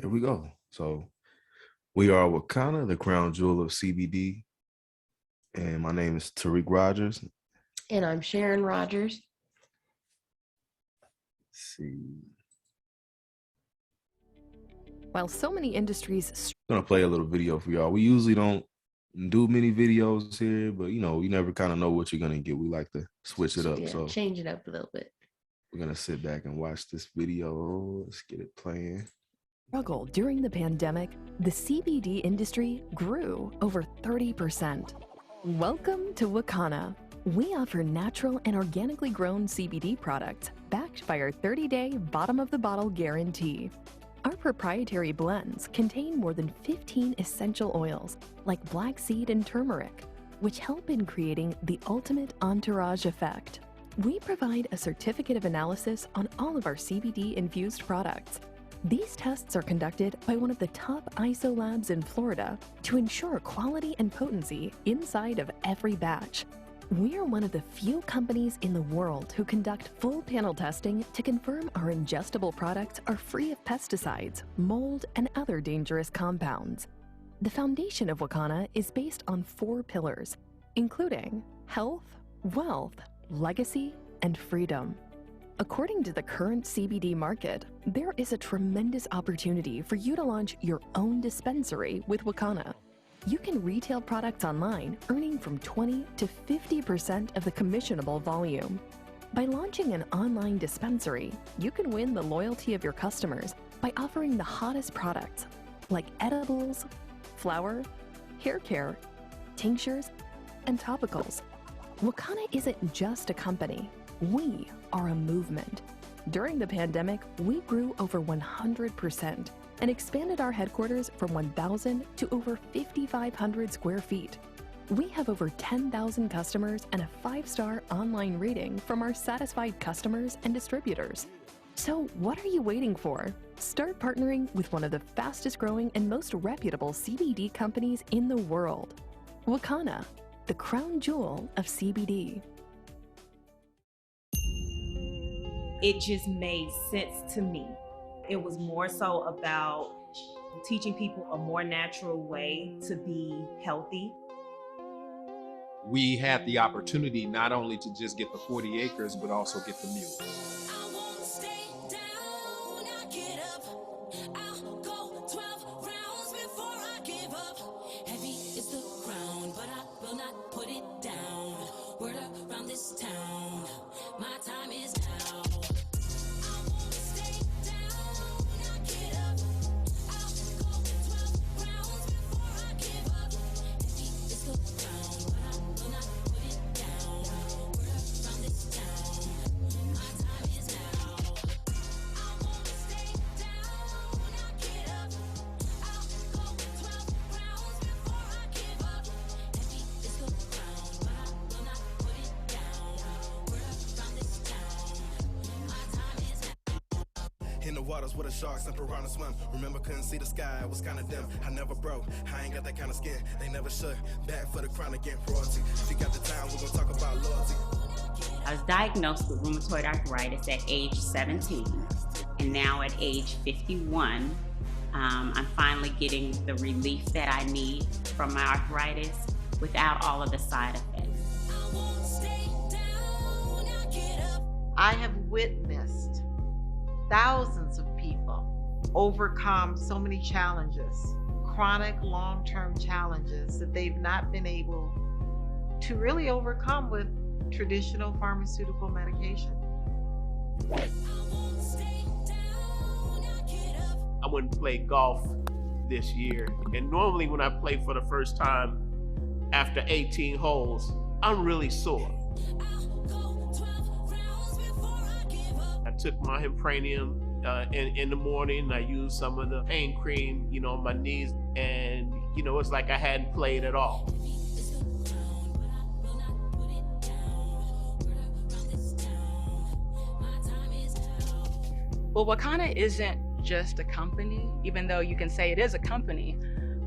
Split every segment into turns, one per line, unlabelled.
There we go. So we are Wakana, the crown jewel of CBD. And my name is Tarique Rogers.
And I'm Sharon Rogers.
Let's see.
While so many industries...
I'm going to play a little video for y'all. We usually don't do many videos here, but you never kind of know what you're going to get. We like to switch it up. So
change it up a little bit.
We're going to sit back and watch this video. Let's get it playing.
Struggle during the pandemic, the CBD industry grew over 30%. Welcome to Wakana. We offer natural and organically grown CBD products backed by our 30-day bottom-of-the-bottle guarantee. Our proprietary blends contain more than 15 essential oils like black seed and turmeric, which help in creating the ultimate entourage effect. We provide a certificate of analysis on all of our CBD-infused products. These tests are conducted by one of the top ISO labs in Florida to ensure quality and potency inside of every batch. We're one of the few companies in the world who conduct full panel testing to confirm our ingestible products are free of pesticides, mold, and other dangerous compounds. The foundation of Wakana is based on 4 pillars, including health, wealth, legacy, and freedom. According to the current CBD market, there is a tremendous opportunity for you to launch your own dispensary with Wakana. You can retail products online, earning from 20 to 50% of the commissionable volume. By launching an online dispensary, you can win the loyalty of your customers by offering the hottest products like edibles, flower, hair care, tinctures, and topicals. Wakana isn't just a company. We are a movement. During the pandemic, we grew over 100% and expanded our headquarters from 1,000 to over 5,500 square feet. We have over 10,000 customers and a 5-star online rating from our satisfied customers and distributors. So what are you waiting for? Start partnering with one of the fastest growing and most reputable CBD companies in the world. Wakana, the crown jewel of CBD.
It just made sense to me. It was more so about teaching people a more natural way to be healthy.
We had the opportunity not only to just get the 40 acres, but also get the mule.
In the waters where the sharks and piranhas swim. Remember, couldn't see the sky, it was kinda dim. I never broke, I ain't got that kind of skin. They never should, back for the crown again, royalty. If you got the time, we're gonna talk about loyalty.
I was diagnosed with rheumatoid arthritis at age 17, and now at age 51, I'm finally getting the relief that I need from my arthritis without all of the side effects.
I have witnessed thousands of people overcome so many challenges, chronic long-term challenges that they've not been able to really overcome with traditional pharmaceutical medication.
I went and played golf this year, and normally when I play for the first time after 18 holes, I'm really sore. I took my Impranium in the morning. I used some of the pain cream, on my knees, and it's like I hadn't played at all.
Well, Wakana isn't just a company, even though you can say it is a company,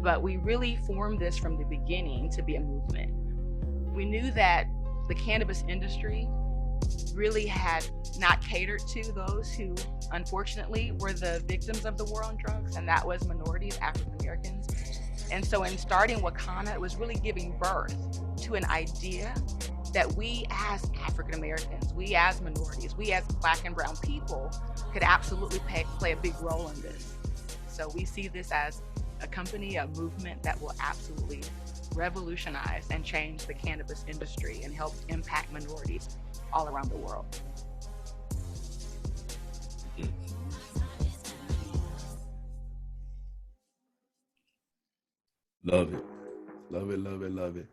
but we really formed this from the beginning to be a movement. We knew that the cannabis industry really had not catered to those who unfortunately were the victims of the war on drugs, and that was minorities, African Americans. And so in starting Wakana, it was really giving birth to an idea that we as African Americans, we as minorities, we as Black and brown people could absolutely play a big role in this. So we see this as a company, a movement that will absolutely revolutionize and change the cannabis industry and help impact minorities all around the world.
Love it. Love it, love it, love it.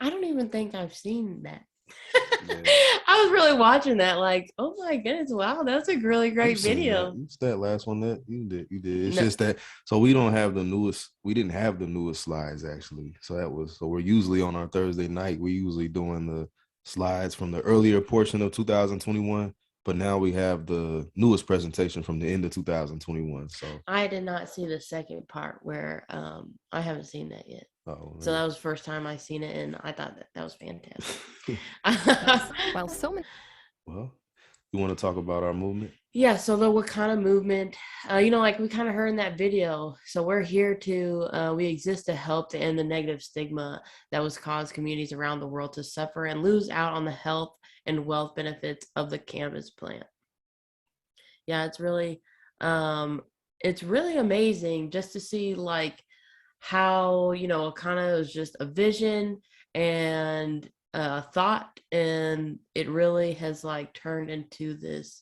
I don't even think I've seen that.
Yeah.
I was really watching that like, oh my goodness, wow, that's a really great
You've seen
video.
that. It's that last one that you did. It's
No.
just that, so we don't have the newest, we didn't have the newest slides actually. So we're usually on our Thursday night, we're usually doing the slides from the earlier portion of 2021, but now we have the newest presentation from the end of 2021. So
I did not see the second part where I haven't seen that yet.
oh,
So that was the first time I seen it, and I thought that was fantastic.
While so many
well, you want to talk about our movement?
Yeah, so the Wakana movement, like we kind of heard in that video. So we're here we exist to help to end the negative stigma that was caused communities around the world to suffer and lose out on the health and wealth benefits of the cannabis plant. Yeah, it's really amazing just to see like how, Wakana was just a vision and a thought, and it really has like turned into this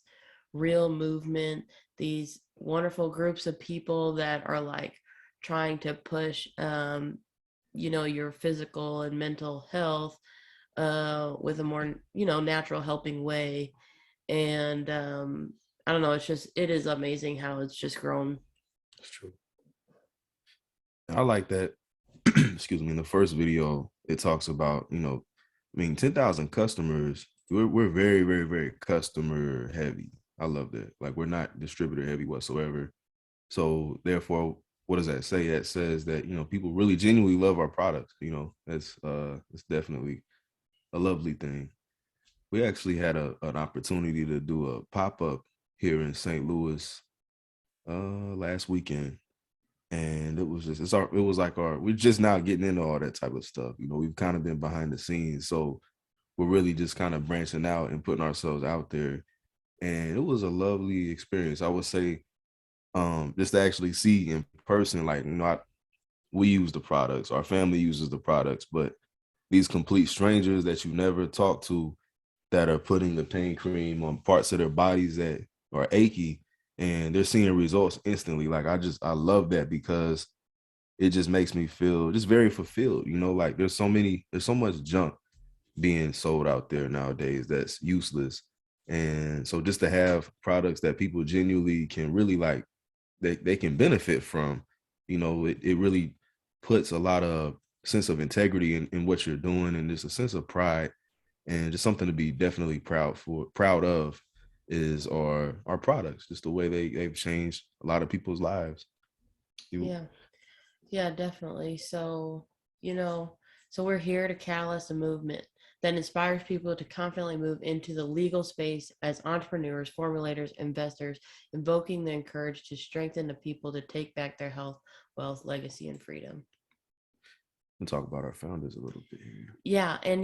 real movement, these wonderful groups of people that are like trying to push your physical and mental health with a more natural helping way. And I don't know, it is amazing how it's just grown.
It's true. I like that. Excuse me. In the first video, it talks about 10,000 customers. We're very, very, very customer heavy. I love that. Like, we're not distributor heavy whatsoever. So therefore, what does that say? That says that, people really genuinely love our products. It's definitely a lovely thing. We actually had an opportunity to do a pop-up here in St. Louis last weekend. And it was we're just now getting into all that type of stuff. We've kind of been behind the scenes. So we're really just kind of branching out and putting ourselves out there. And it was a lovely experience. I would say, just to actually see in person, like, we use the products, our family uses the products, but these complete strangers that you never talked to that are putting the pain cream on parts of their bodies that are achy, and they're seeing results instantly. Like, I love that, because it just makes me feel just very fulfilled. Like, there's so much junk being sold out there nowadays that's useless. And so just to have products that people genuinely can really like, they can benefit from, it really puts a lot of sense of integrity in what you're doing, and just a sense of pride, and just something to be definitely proud of is our products, just the way they've changed a lot of people's lives.
Yeah, definitely. So we're here to catalyst a movement that inspires people to confidently move into the legal space as entrepreneurs, formulators, investors, invoking the courage to strengthen the people to take back their health, wealth, legacy, and freedom.
We'll talk about our founders a little bit here.
Yeah, and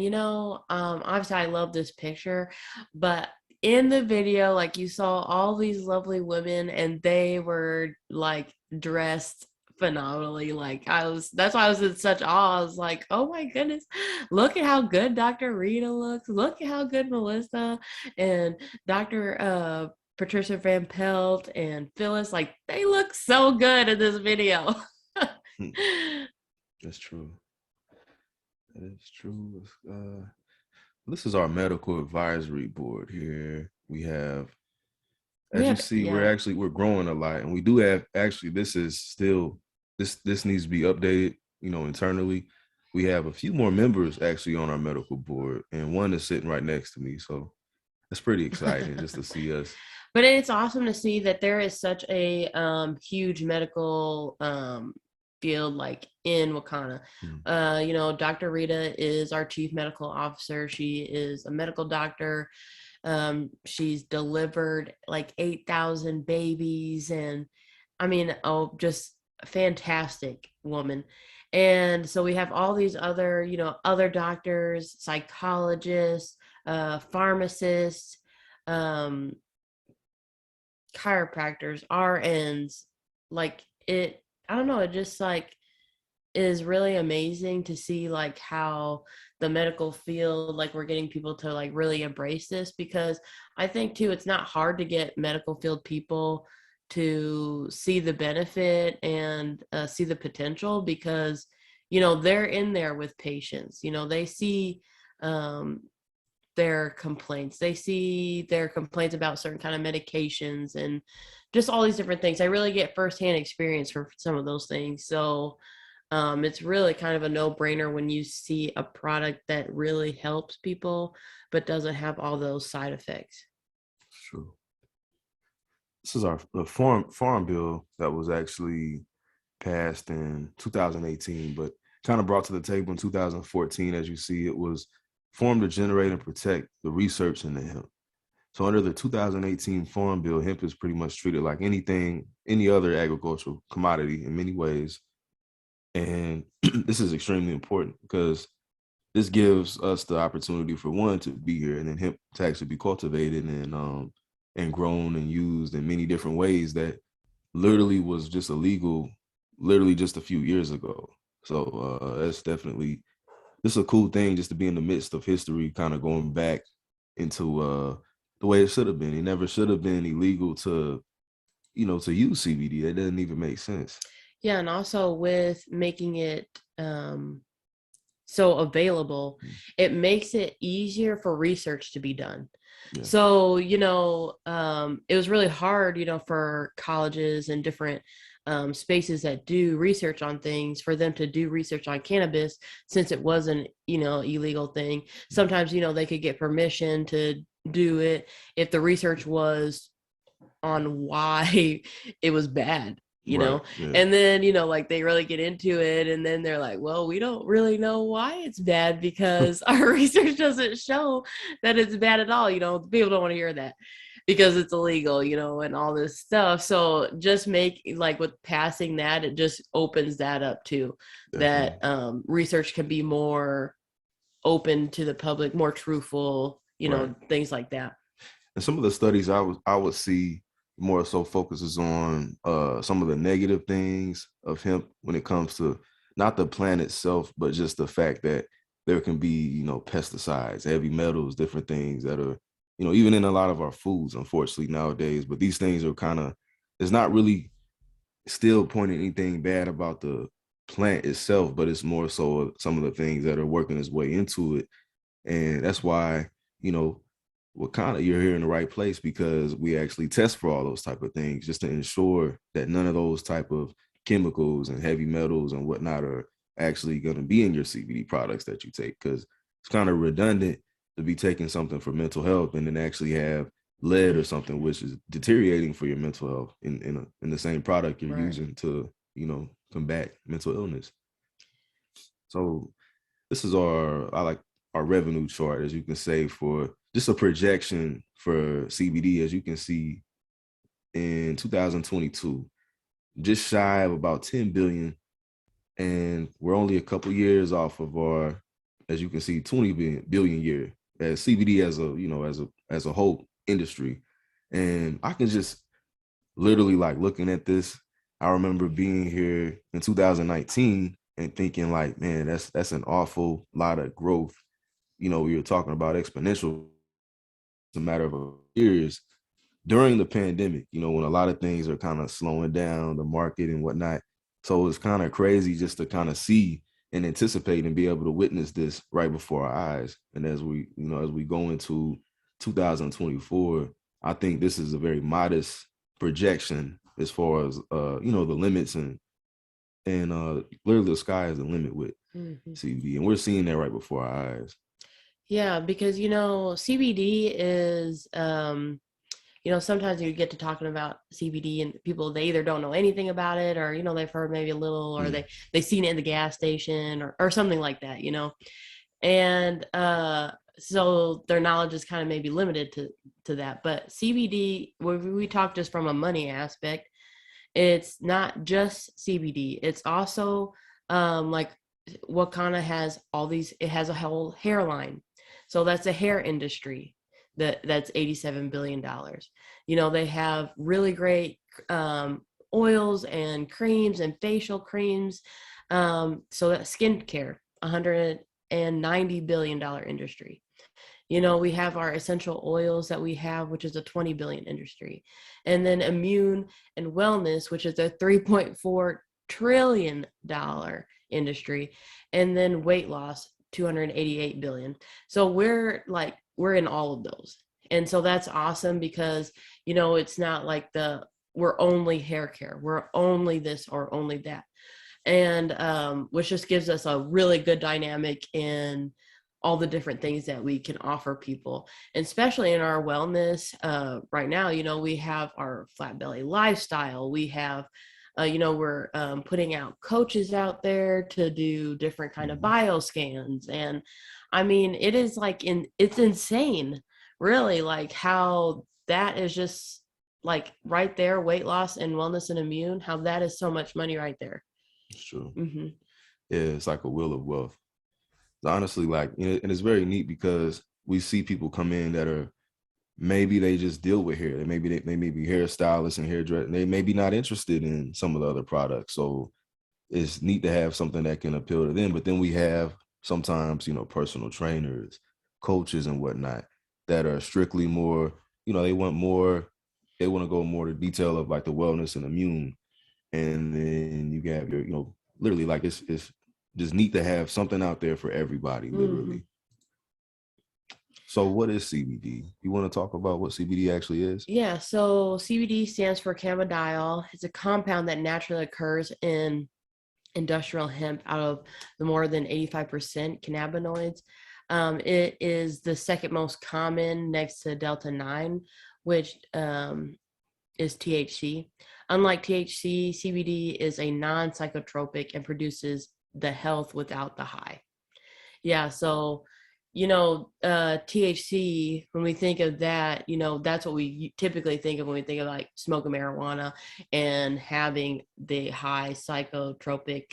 obviously I love this picture, but in the video, like, you saw all these lovely women, and they were like dressed phenomenally. Like, that's why I was in such awe. I was like, oh my goodness, look at how good Dr. Rita looks. Look at how good Melissa and Dr. Patricia Van Pelt and Phyllis, like, they look so good in this video.
That's true. That is true. This is our medical advisory board here. We have, as you see, we're growing a lot, and we do have, actually, this needs to be updated, internally. We have a few more members actually on our medical board, and one is sitting right next to me. So that's pretty exciting just to see us.
But it's awesome to see that there is such a huge medical field, like in Wakana. You know, Dr. Rita is our chief medical officer. She is a medical doctor. She's delivered like 8,000 babies, and I mean, oh, just a fantastic woman. And so we have all these other, you know, other doctors, psychologists, pharmacists, um, chiropractors, RNs. Like it, I don't know, it just like is really amazing to see like how the medical field, like we're getting people to like really embrace this, because I think too it's not hard to get medical field people to see the benefit and see the potential, because you know they're in there with patients, you know, they see um, their complaints, they see their complaints about certain kind of medications and just all these different things. I really get firsthand experience from some of those things. So it's really kind of a no-brainer when you see a product that really helps people but doesn't have all those side effects.
True. This is the farm bill that was actually passed in 2018, but kind of brought to the table in 2014. As you see, it was formed to generate and protect the research in the hemp. So under the 2018 Farm Bill, hemp is pretty much treated like any other agricultural commodity in many ways. And this is extremely important because this gives us the opportunity for one to be here, and then hemp to actually be cultivated and grown and used in many different ways that literally was just illegal literally just a few years ago. So that's definitely this is a cool thing just to be in the midst of history, kind of going back into the way it should have been. It never should have been illegal to, you know, to use CBD. That doesn't even make sense.
Yeah, and also with making it so available, it makes it easier for research to be done. Yeah. So, you know, it was really hard, you know, for colleges and different spaces that do research on things, for them to do research on cannabis, since it wasn't, you know, illegal thing. Sometimes, you know, they could get permission to do it if the research was on why it was bad, you know. Yeah. And then, you know, like they really get into it and then they're like, well, we don't really know why it's bad because our research doesn't show that it's bad at all. You know, people don't want to hear that because it's illegal, you know, and all this stuff. So just make, like, with passing that, it just opens that up too. Definitely. That research can be more open to the public, more truthful, you know, things like that.
And some of the studies I would see more so focuses on some of the negative things of hemp when it comes to not the plant itself, but just the fact that there can be, you know, pesticides, heavy metals, different things that are, you know, even in a lot of our foods, unfortunately, nowadays. But these things are kind of, it's not really still pointing anything bad about the plant itself, but it's more so some of the things that are working its way into it. And that's why, you know, you're here in the right place, because we actually test for all those type of things just to ensure that none of those type of chemicals and heavy metals and whatnot are actually going to be in your CBD products that you take, because it's kind of redundant to be taking something for mental health and then actually have lead or something which is deteriorating for your mental health in the same product you're using to, you know, combat mental illness. So this is our revenue chart, as you can say, for just a projection for CBD. As you can see, in 2022, just shy of about 10 billion, and we're only a couple years off of our, as you can see, 20 billion year as CBD as a, you know, as a whole industry. And I can just literally, like, looking at this, I remember being here in 2019 and thinking like, man, that's an awful lot of growth. You know, we were talking about exponential, it's a matter of years during the pandemic, you know, when a lot of things are kind of slowing down the market and whatnot. So it's kind of crazy just to kind of see and anticipate and be able to witness this right before our eyes. And as we, you know, as we go into 2024, I think this is a very modest projection as far as, you know, the limits and literally the sky is the limit with CBD. And we're seeing that right before our eyes.
Yeah, because, you know, CBD is, you sometimes you get to talking about CBD and people, they either don't know anything about it, or, they've heard maybe a little, or they seen it in the gas station or something like that, and so their knowledge is kind of maybe limited to that. But CBD, we talk just from a money aspect, it's not just CBD. It's also like Wakana has it has a whole hairline. So that's a hair industry that's $87 billion. They have really great oils and creams and facial creams. So that skincare, $190 billion industry. We have our essential oils that we have, which is a 20 billion industry. And then immune and wellness, which is a $3.4 trillion industry. And then weight loss, 288 billion. So we're in all of those. And so that's awesome because, it's not like we're only hair care, we're only this or only that. And which just gives us a really good dynamic in all the different things that we can offer people, and especially in our wellness. Right now, we have our flat belly lifestyle. We have, we're putting out coaches out there to do different kind of bioscans. And I mean, it is it's insane, really, like how that is just like right there, weight loss and wellness and immune, how that is so much money right there.
It's true.
Mm-hmm.
Yeah, it's like a wheel of wealth. Honestly, and it's very neat because we see people come in that are, maybe they just deal with hair. They may be hairstylists and hairdressers. They may be not interested in some of the other products. So it's neat to have something that can appeal to them. But then we have sometimes, personal trainers, coaches and whatnot that are strictly more, they want to go more to detail of like the wellness and immune. And then you have your, literally like it's just neat to have something out there for everybody, literally. Mm-hmm. So what is CBD? You want to talk about what CBD actually is?
Yeah, so CBD stands for cannabidiol. It's a compound that naturally occurs in industrial hemp out of the more than 85% cannabinoids. It is the second most common next to Delta-9, which is THC. Unlike THC, CBD is a non-psychotropic and produces the health without the high. Yeah, so THC, when we think of that, that's what we typically think of when we think of like smoking marijuana and having the high psychotropic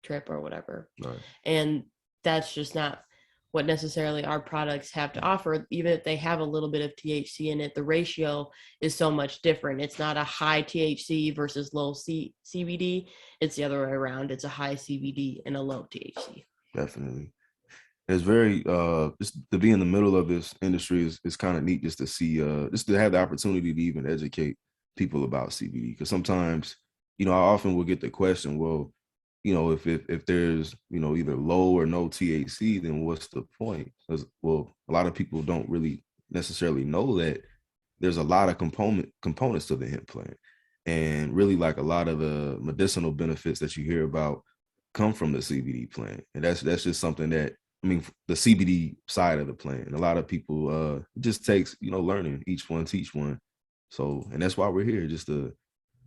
trip or whatever. Right. And that's just not what necessarily our products have to offer. Even if they have a little bit of THC in it, the ratio is so much different. It's not a high THC versus low CBD. It's the other way around. It's a high CBD and a low THC.
Definitely. It's very just to be in the middle of this industry is kind of neat, just to see just to have the opportunity to even educate people about CBD. Because sometimes, I often will get the question, well, if there's, either low or no THC, then what's the point? Because, well, a lot of people don't really necessarily know that there's a lot of components to the hemp plant. And really, like, a lot of the medicinal benefits that you hear about come from the CBD plant. And that's just something that, the CBD side of the plant. And a lot of people, it just takes, learning, each one teach one. So, and that's why we're here, just to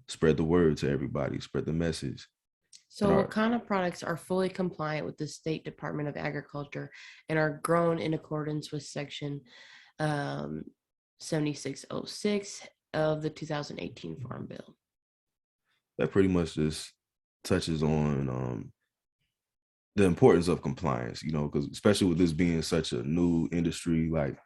spread the word to everybody, spread the message.
So Wakana products are fully compliant with the State Department of Agriculture and are grown in accordance with Section 7606 of the 2018 Farm Bill.
That pretty much just touches on the importance of compliance, because especially with this being such a new industry, like,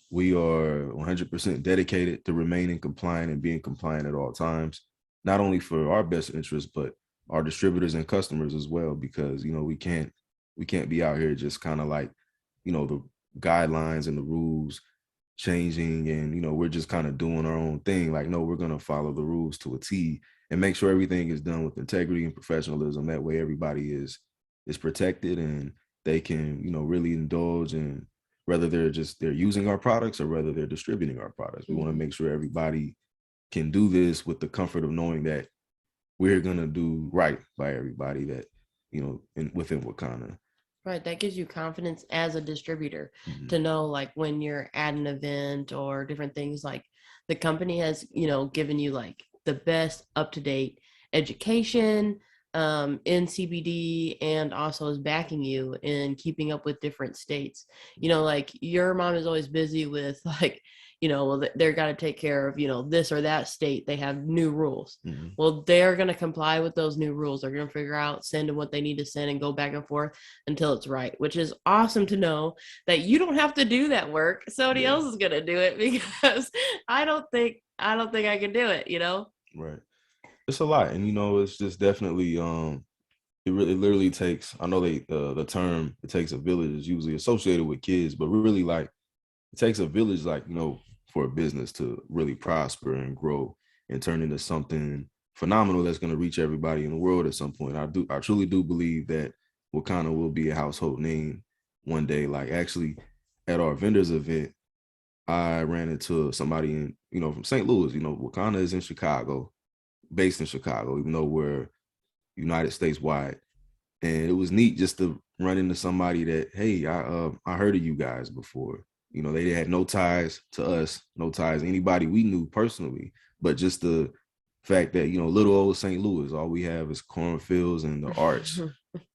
we are 100% dedicated to remaining compliant and being compliant at all times, not only for our best interest, but our distributors and customers as well, because, we can't be out here just kind of like, the guidelines and the rules changing and, we're just kind of doing our own thing. Like, no, we're going to follow the rules to a T and make sure everything is done with integrity and professionalism. That way everybody is protected and they can, really indulge in, whether they're using our products or whether they're distributing our products. We want to make sure everybody can do this with the comfort of knowing that we're going to do right by everybody that, within Wakana.
Right. That gives you confidence as a distributor
Mhm.
to know, like, when you're at an event or different things, like the company has, given you like the best up to date education in CBD, and also is backing you in keeping up with different states. Like your mom is always busy with like, well, they're got to take care of, this or that state. They have new rules.
Mhm.
Well, they're going to comply with those new rules. They're going to figure out, send what they need to send and go back and forth until it's right, which is awesome to know that you don't have to do that work. Somebody else is going to do it, because I don't think I can do it,
Right. It's a lot, and it's just definitely it literally takes. I know the term "it takes a village" is usually associated with kids, but really, like, it takes a village, like, for a business to really prosper and grow and turn into something phenomenal that's going to reach everybody in the world at some point. I truly do believe that Wakanda will be a household name one day. Like, actually, at our vendors event, I ran into somebody from St. Louis. Wakanda is in Chicago, based in Chicago, even though we're United States wide. And it was neat just to run into somebody that, hey, I heard of you guys before. They had no ties to us, no ties to anybody we knew personally, but just the fact that, little old St. Louis, all we have is cornfields and the arts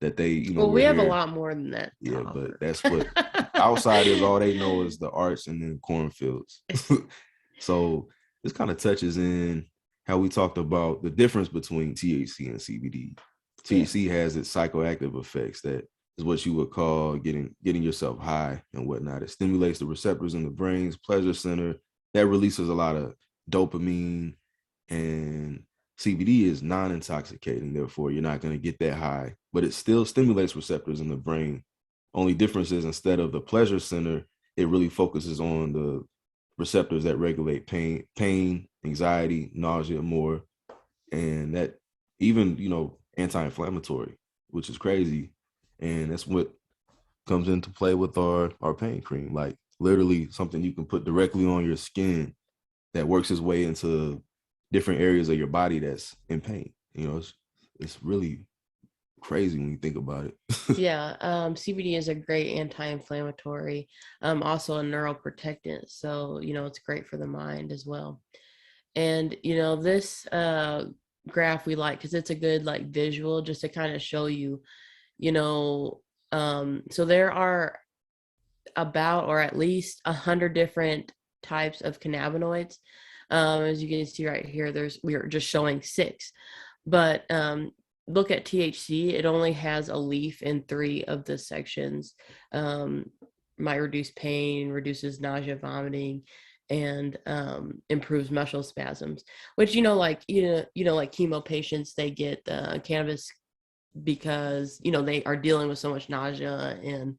that they,
Well, we
we're
have a
here.
lot more than that.
Yeah, but that's what outsiders, all they know is the arts and then cornfields. So this kind of touches in how we talked about the difference between THC and CBD. THC has its psychoactive effects, that is what you would call getting yourself high and whatnot. It stimulates the receptors in the brain's pleasure center. That releases a lot of dopamine, and CBD is non-intoxicating. Therefore, you're not going to get that high, but it still stimulates receptors in the brain. Only difference is, instead of the pleasure center, it really focuses on the receptors that regulate pain, anxiety, nausea more, and that even, anti-inflammatory, which is crazy. And that's what comes into play with our pain cream. Like, literally something you can put directly on your skin that works its way into different areas of your body that's in pain. It's really crazy when you think about it.
Yeah, CBD is a great anti-inflammatory, also a neuroprotectant. So, it's great for the mind as well. And, this graph we like because it's a good like visual just to kind of show you, so there are about, or at least 100 different types of cannabinoids. As you can see right here, we are just showing 6, but look at THC. It only has a leaf in 3 of the sections. Might reduce pain, reduces nausea, vomiting, and improves muscle spasms. Which like like chemo patients, they get cannabis because they are dealing with so much nausea and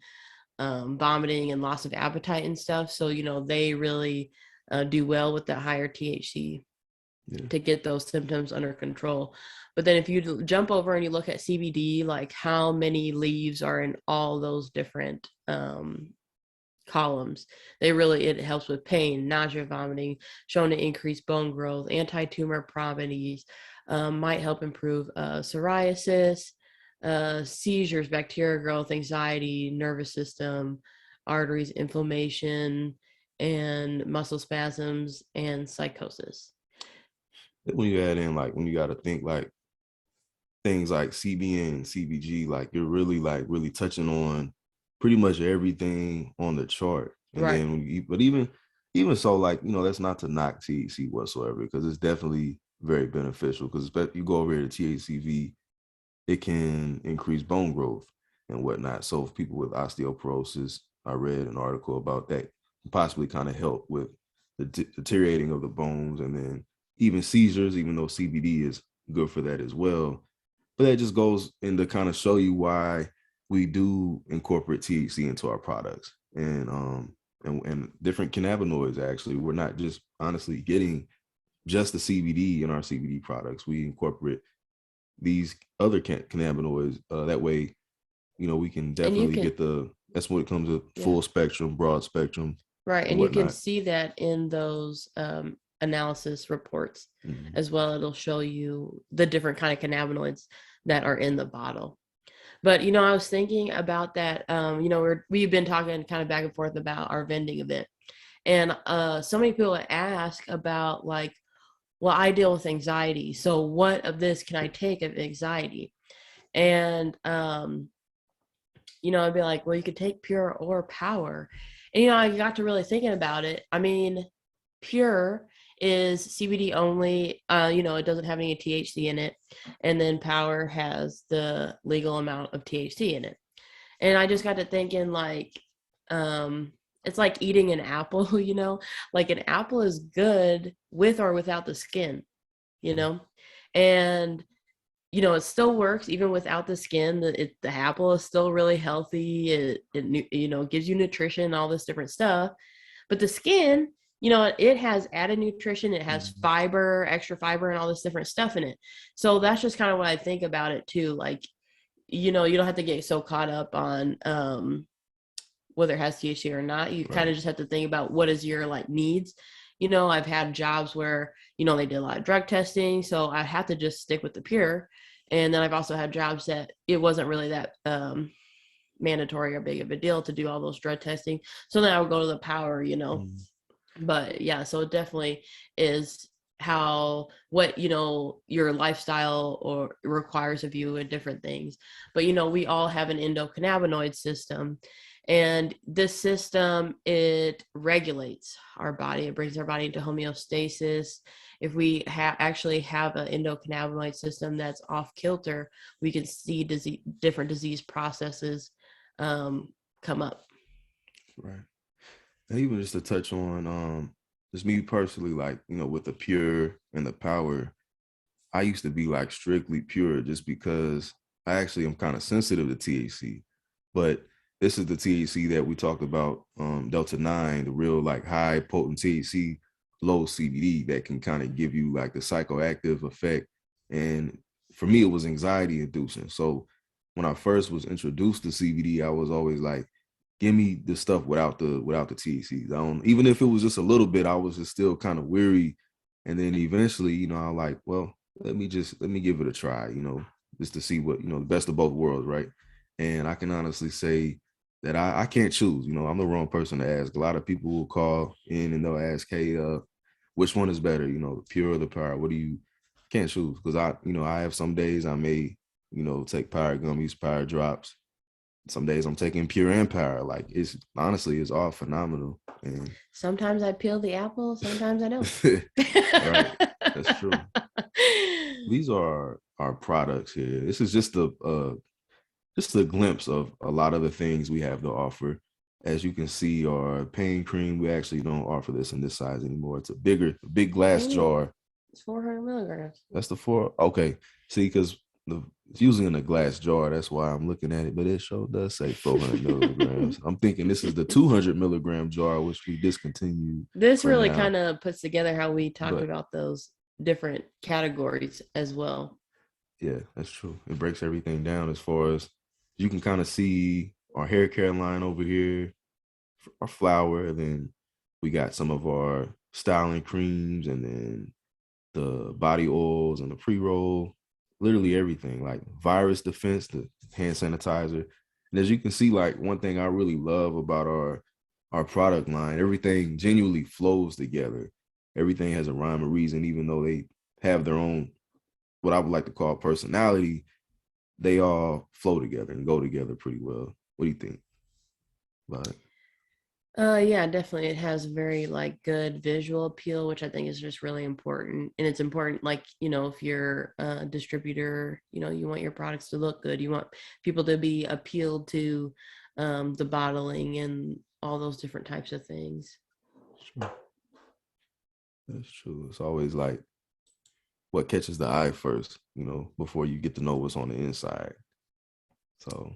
vomiting and loss of appetite and stuff. So they really do well with the higher THC to get those symptoms under control. But then if you jump over and you look at CBD, like how many leaves are in all those different columns, it helps with pain, nausea, vomiting, shown to increase bone growth, anti-tumor properties, might help improve psoriasis, seizures, bacterial growth, anxiety, nervous system, arteries, inflammation, and muscle spasms, and psychosis.
When you add in, like, when you got to think like things like CBN and CBG, like, you're really really touching on pretty much everything on the chart. And
right.
Then but even so, like, that's not to knock THC whatsoever, because it's definitely very beneficial, because you go over here to THCV, it can increase bone growth and whatnot. So if people with osteoporosis, I read an article about that, possibly kind of help with the deteriorating of the bones, and then even seizures, even though CBD is good for that as well. But that just goes in to kind of show you why we do incorporate THC into our products, and different cannabinoids. Actually, we're not just honestly getting just the CBD in our CBD products. We incorporate these other cannabinoids. That way, we can definitely get that's what it comes to, full spectrum, broad spectrum.
Right. And you can see that in those analysis reports as well. It'll show you the different kind of cannabinoids that are in the bottle. But I was thinking about that. We've been talking kind of back and forth about our vending event, and so many people ask about like, well, I deal with anxiety, so what of this can I take of anxiety? And I'd be like, well, you could take Pure or Power. And I got to really thinking about it. I mean, Pure is CBD only. It doesn't have any THC in it. And then Power has the legal amount of THC in it. And I just got to thinking like, it's like eating an apple, like an apple is good with or without the skin, and it still works even without the skin. The apple is still really healthy. It gives you nutrition, all this different stuff. But the skin, it has added nutrition. It has fiber, extra fiber, and all this different stuff in it. So that's just kind of what I think about it too. Like, you don't have to get so caught up on whether it has THC or not. You kind of just have to think about what is your like needs. I've had jobs where, they did a lot of drug testing, so I have to just stick with the Pure. And then I've also had jobs that it wasn't really that mandatory or big of a deal to do all those drug testing. So then I would go to the Power, But yeah, so it definitely is what your lifestyle or requires of you and different things. But we all have an endocannabinoid system, and this system, it regulates our body. It brings our body into homeostasis. If we actually have an endocannabinoid system that's off kilter, we can see different disease processes come up.
Right. And even just to touch on just me personally, like, with the Pure and the Power, I used to be like strictly Pure just because I actually am kind of sensitive to THC. But this is the THC that we talked about, Delta 9, the real like high potent THC, low CBD that can kind of give you like the psychoactive effect. And for me, it was anxiety inducing. So when I first was introduced to CBD, I was always like, give me the stuff without the THC. Even if it was just a little bit, I was just still kind of weary. And then eventually, I like, well, let me give it a try, just to see what, the best of both worlds, right? And I can honestly say that I can't choose. I'm the wrong person to ask. A lot of people will call in and they'll ask, hey, which one is better, the Pure or the Power? What do you can't choose? Because I have some days I may, take Power gummies, Power drops. Some days I'm taking Pure and Power. Like it's all phenomenal. And
sometimes I peel the apple, sometimes I don't.
Right, that's true. These are our products here. This is just a glimpse of a lot of the things we have to offer. As you can see, our pain cream, we actually don't offer this in this size anymore. It's a big glass jar.
It's 400 milligrams.
That's the 4. Okay. See, because it's usually in a glass jar. That's why I'm looking at it, but it sure does say 400 milligrams. I'm thinking this is the 200 milligram jar, which we discontinued.
This really kind of puts together how we talked about those different categories as well.
Yeah, that's true. It breaks everything down as far as you can kind of see our hair care line over here, our flour, and then we got some of our styling creams, and then the body oils and the pre-roll, literally everything, like virus defense, the hand sanitizer. And as you can see, like one thing I really love about our product line, everything genuinely flows together. Everything has a rhyme or reason, even though they have their own, what I would like to call personality. They all flow together and go together pretty well. What do you think about it?
Yeah, definitely. It has very like good visual appeal, which I think is just really important. And it's important, like, if you're a distributor, you want your products to look good. You want people to be appealed to the bottling and all those different types of things.
Sure. That's true. It's always like what catches the eye first, before you get to know what's on the inside. So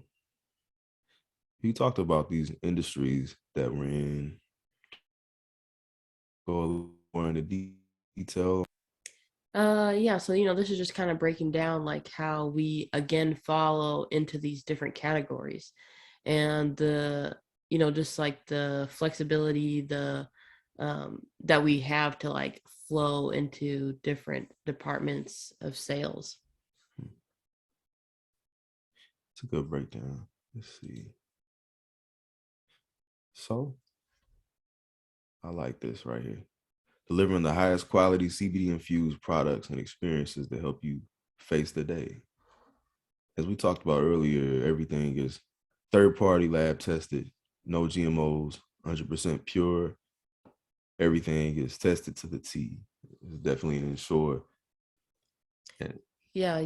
you talked about these industries that we're in. Go a little more into detail.
Yeah, so this is just kind of breaking down like how we again follow into these different categories, and the just like the flexibility, the that we have to like flow into different departments of sales.
It's a good breakdown. Let's see. So I like this right here. Delivering the highest quality CBD infused products and experiences to help you face the day. As we talked about earlier, everything is third-party lab tested, no GMOs, 100% pure. Everything is tested to the T. It's definitely an ensure.
Yeah,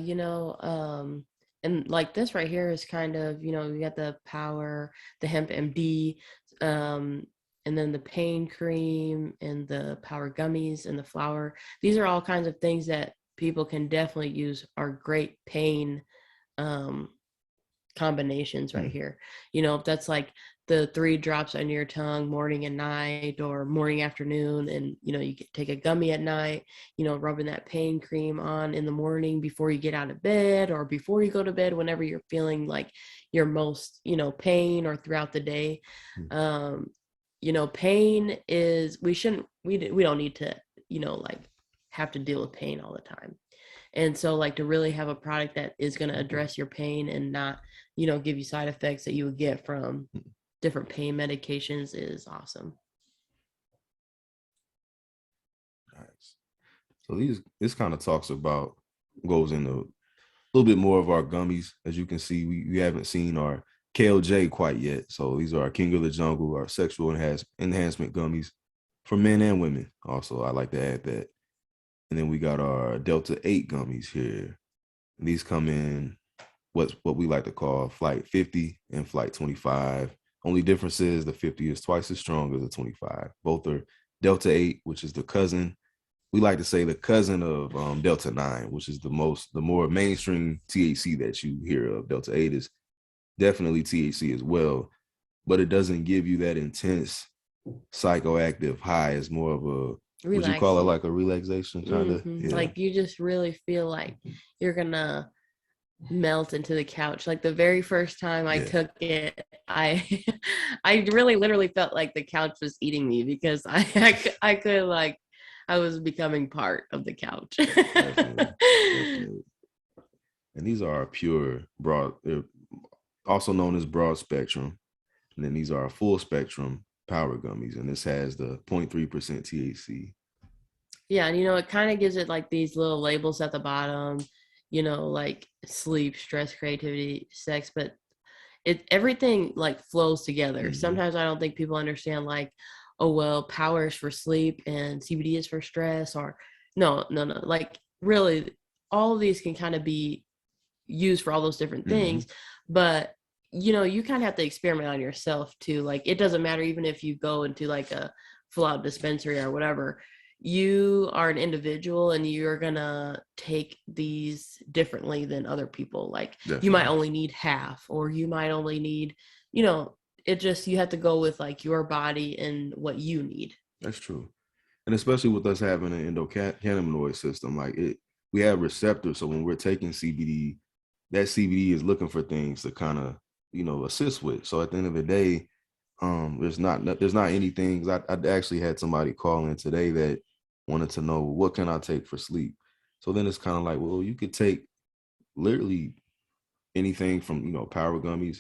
and like this right here is kind of, you got the power, the hemp MD, and then the pain cream and the power gummies and the flower. These are all kinds of things that people can definitely use, are great pain combinations right here. If that's like the 3 drops on your tongue morning and night, or morning, afternoon, and you can take a gummy at night, rubbing that pain cream on in the morning before you get out of bed, or before you go to bed, whenever you're feeling like your most pain, or throughout the day. Pain is, we don't need to like have to deal with pain all the time. And so like to really have a product that is going to address your pain and not, give you side effects that you would get from different pain medications is awesome.
Nice. So this kind of goes into a little bit more of our gummies. As you can see, we haven't seen our KLJ quite yet. So these are our King of the Jungle, our sexual enhancement gummies for men and women. Also, I like to add that. And then we got our Delta 8 gummies here. And these come in what we like to call flight 50 and flight 25. Only difference is the 50 is twice as strong as the 25. Both are Delta 8, which is the cousin. We like to say the cousin of Delta 9, which is the more mainstream THC that you hear of. Delta 8 is definitely THC as well, but it doesn't give you that intense psychoactive high. It's more of a, would you call it like a relaxation kind of?
Yeah. Like you just really feel like you're gonna melt into the couch. Like the very first time I took it, I really literally felt like the couch was eating me, because I could, like, I was becoming part of the couch.
Definitely. And these are pure broad, they're also known as broad spectrum. And then these are full spectrum power gummies, and this has the 0.3% THC.
Yeah, and it kind of gives it like these little labels at the bottom, like sleep, stress, creativity, sex, but everything like flows together. Sometimes I don't think people understand, like, oh well, power is for sleep and CBD is for stress, or no. Like really, all of these can kind of be used for all those different things, but you kind of have to experiment on yourself too. Like it doesn't matter, even if you go into like a full-out dispensary or whatever, you are an individual and you're gonna take these differently than other people. Like
Definitely.
You might only need half, or you might only need, it just, you have to go with like your body and what you need.
That's true. And especially with us having an endocannabinoid system, like we have receptors. So when we're taking CBD, that CBD is looking for things to kind of, assist with. So at the end of the day, there's not anything. I actually had somebody call in today that wanted to know, what can I take for sleep? So then it's kind of like, well, you could take literally anything from, power gummies,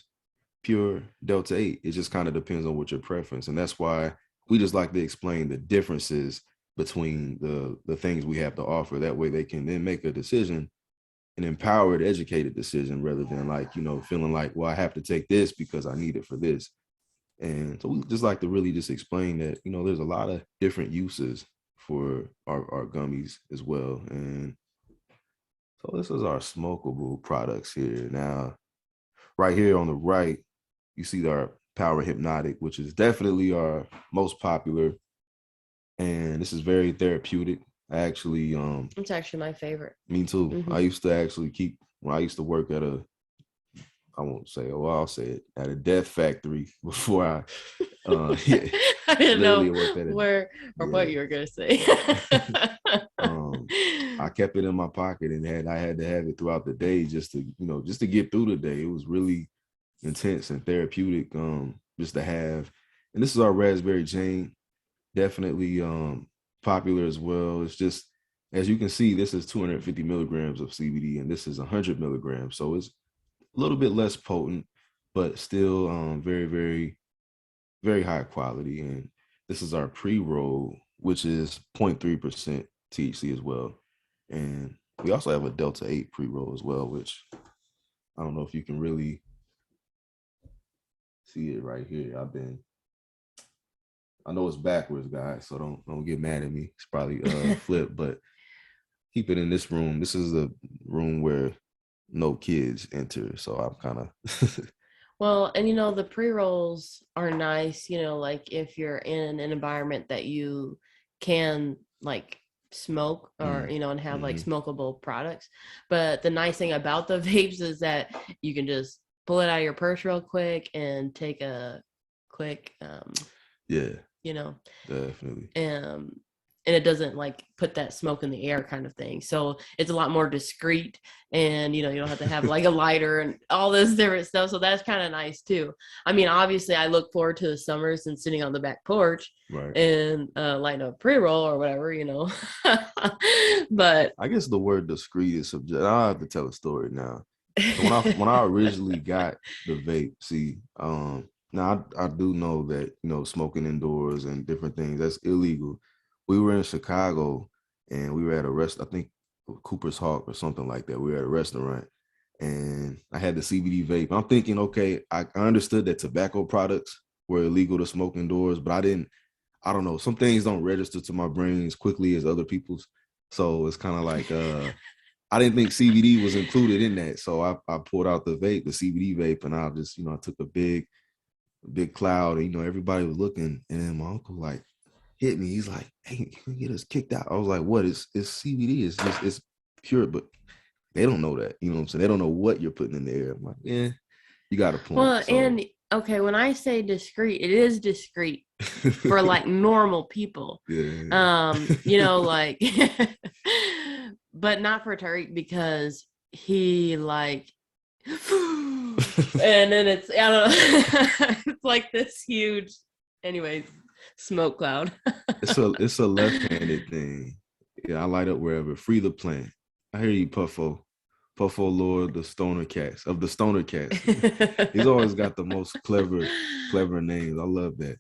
pure, Delta 8. It just kind of depends on what your preference. And that's why we just like to explain the differences between the things we have to offer. That way they can then make a decision, an empowered, educated decision, rather than like, feeling like, well, I have to take this because I need it for this. And so we just like to really just explain that, there's a lot of different uses for our gummies as well. And so this is our smokable products here. Now, right here on the right, you see our Power Hypnotic, which is definitely our most popular. And this is very therapeutic.
It's actually my favorite.
Me too. I used to actually when I used to work at I'll say it, at a death factory before I
I didn't know what you were gonna say.
I kept it in my pocket, and I had to have it throughout the day just to get through the day. It was really intense and therapeutic, just to have. And this is our Raspberry Jane, definitely popular as well. It's just, as you can see, this is 250 milligrams of CBD, and this is 100 milligrams. So it's a little bit less potent, but still very, very, very high quality. And this is our pre-roll, which is 0.3% THC as well. And we also have a Delta 8 pre-roll as well, which I don't know if you can really see it right here. I know it's backwards, guys, so don't get mad at me. It's probably flipped, but keep it in this room. This is the room where no kids enter, so I'm kind of
Well, and the pre-rolls are nice, like if you're in an environment that you can like smoke or, and have like smokable products. But the nice thing about the vapes is that you can just pull it out of your purse real quick and take a quick,
yeah,
definitely.
definitely.
And it doesn't like put that smoke in the air kind of thing. So it's a lot more discreet, and you don't have to have like a lighter and all this different stuff. So that's kind of nice too. I mean, obviously I look forward to the summers and sitting on the back porch and lighting up pre-roll or whatever, but
I guess the word discreet is subjective. I have to tell a story now. So when I originally got the vape, see, now I do know that, smoking indoors and different things, that's illegal. We were in Chicago and we were at a I think Cooper's Hawk or something like that. We were at a restaurant and I had the CBD vape. I'm thinking, okay, I understood that tobacco products were illegal to smoke indoors, but I don't know, some things don't register to my brain as quickly as other people's. So it's kind of like, I didn't think CBD was included in that. So I pulled out the vape, the CBD vape, and I just, I took a big cloud and, everybody was looking. And then my uncle like hit me. He's like, hey, you can get us kicked out. I was like, what? It's CBD. It's pure, but they don't know that. You know what I'm saying? They don't know what you're putting in the air. I'm like, yeah, you got a point.
Well, and okay, when I say discreet, it is discreet for like normal people.
Yeah.
Like but not for Tarique because he like and then it's I don't know it's like this huge anyways smoke cloud.
It's a left-handed thing. Yeah, I light up wherever. Free the plant. I hear you, Puffo Lord, the Stoner Cats of the Stoner Cats. He's always got the most clever names. I love that.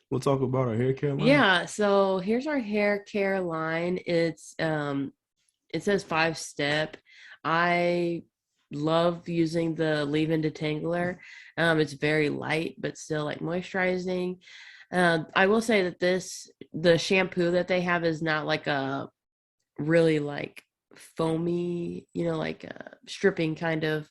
We'll talk about our hair care line.
Yeah, so here's our hair care line. It's it says 5-step. I love using the leave-in detangler. It's very light but still like moisturizing. I will say that the shampoo that they have is not like a really like foamy, like a stripping kind of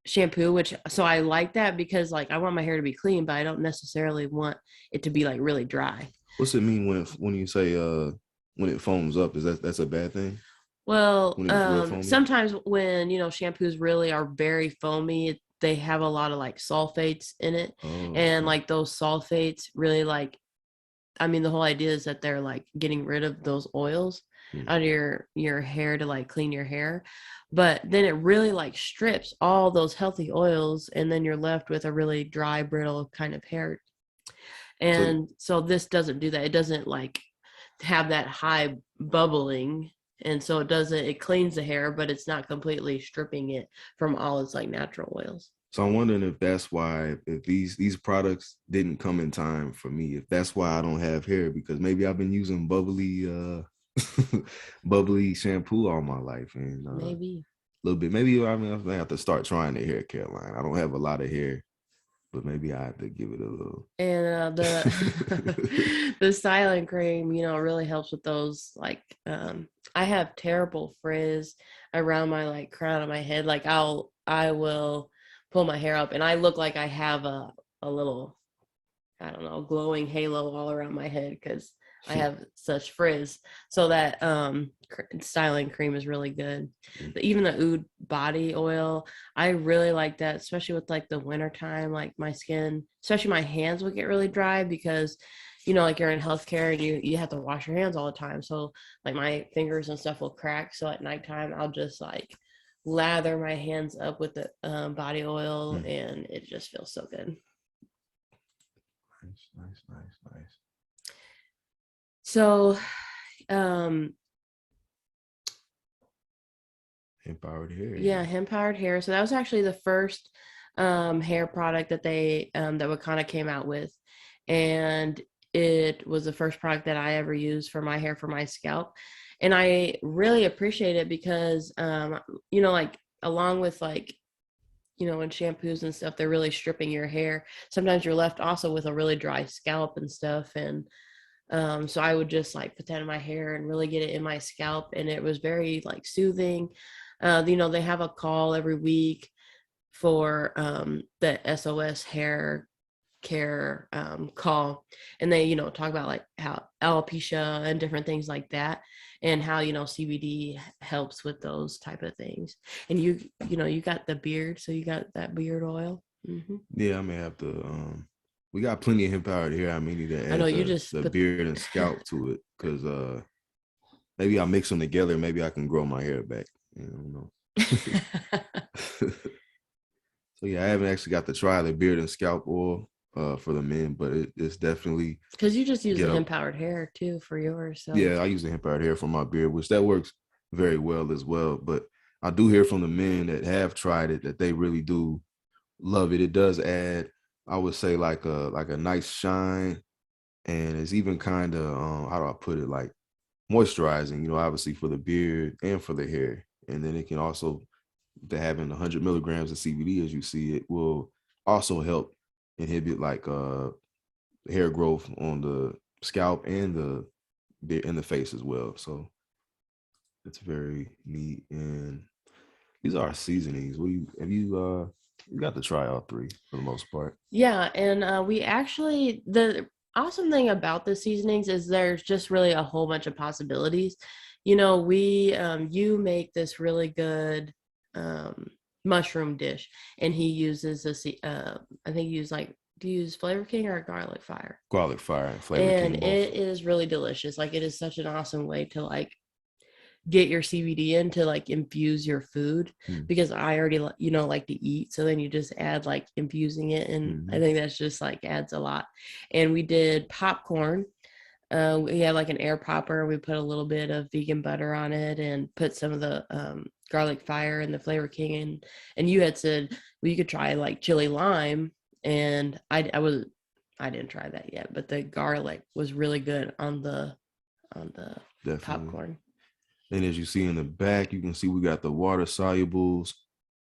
shampoo, so I like that because like I want my hair to be clean, but I don't necessarily want it to be like really dry.
What's it mean when you say when it foams up? Is that's a bad thing?
Well, sometimes when shampoos really are very foamy, they have a lot of like sulfates in it, and like those sulfates really like, I mean, the whole idea is that they're like getting rid of those oils out of your hair to like clean your hair, but then it really like strips all those healthy oils, and then you're left with a really dry, brittle kind of hair. And so this doesn't do that. It doesn't like have that high bubbling, and so it cleans the hair, but it's not completely stripping it from all its like natural oils.
So I'm wondering if that's why, if these products didn't come in time for me, if that's why I don't have hair, because maybe I've been using bubbly shampoo all my life, and
maybe
a little bit. Maybe I have to start trying the hair care line. I don't have a lot of hair, but maybe I have to give it a little.
And the styling cream, really helps with those. Like, I have terrible frizz around my like crown of my head. Like I will pull my hair up and I look like I have a little, I don't know, glowing halo all around my head because I have such frizz. So that styling cream is really good. But even the Oud body oil, I really like that, especially with like the winter time. Like my skin, especially my hands, will get really dry because like you're in healthcare and you have to wash your hands all the time. So like my fingers and stuff will crack. So at nighttime, I'll just like lather my hands up with the body oil, and it just feels so good.
Nice.
So,
hemp powered hair.
Yeah, hemp powered hair. So that was actually the first hair product that they that Wakana came out with, and it was the first product that I ever used for my hair, for my scalp, and I really appreciate it because you know, like along with like, you know, in shampoos and stuff, they're really stripping your hair. Sometimes you're left also with a really dry scalp and stuff, and so I would just like put that in my hair and really get it in my scalp, and it was very like soothing. You know, they have a call every week for the SOS hair care call, and they, you know, talk about like how alopecia and different things like that, and how, you know, CBD helps with those type of things. And you know, you got the beard, so you got that beard oil.
Yeah, I may have to. We got plenty of hemp powered hair. I may need to
I
add
know you just
the
put
beard and scalp to it, because maybe I'll mix them together. Maybe I can grow my hair back. You know. So yeah, I haven't actually got to try the beard and scalp oil for the men, but it's definitely
because you just use
get
the
up.
hemp powered hair too for yours. So
Yeah, I use the hemp powered hair for my beard, which that works very well as well. But I do hear from the men that have tried it that they really do love it. It does add, I would say, like a nice shine, and it's even kind of how do I put it, like moisturizing, you know, obviously for the beard and for the hair. And then it can also, to having 100 milligrams of CBD, as you see, it will also help inhibit like hair growth on the scalp and the face as well. So it's very neat. And these are our seasonings. You got to try all three for the most part.
yeah, and we actually, the awesome thing about the seasonings is there's just really a whole bunch of possibilities. You know, we you make this really good mushroom dish, and he uses I think you use like, do you use Flavor King or Garlic Fire?
Garlic Fire and Flavor
And
King both.
it is really delicious. Like, it is such an awesome way to like get your CBD in to like infuse your food, because I already, you know, like to eat. So then you just add like infusing it. And I think that's just like adds a lot. And we did popcorn. We had like an air popper. We put a little bit of vegan butter on it and put some of the Garlic Fire and the Flavor King in. And you had said, well, you could try like chili lime. And I didn't try that yet, but the garlic was really good on the
Definitely.
popcorn.
And as you see in the back, you can see we got the water solubles.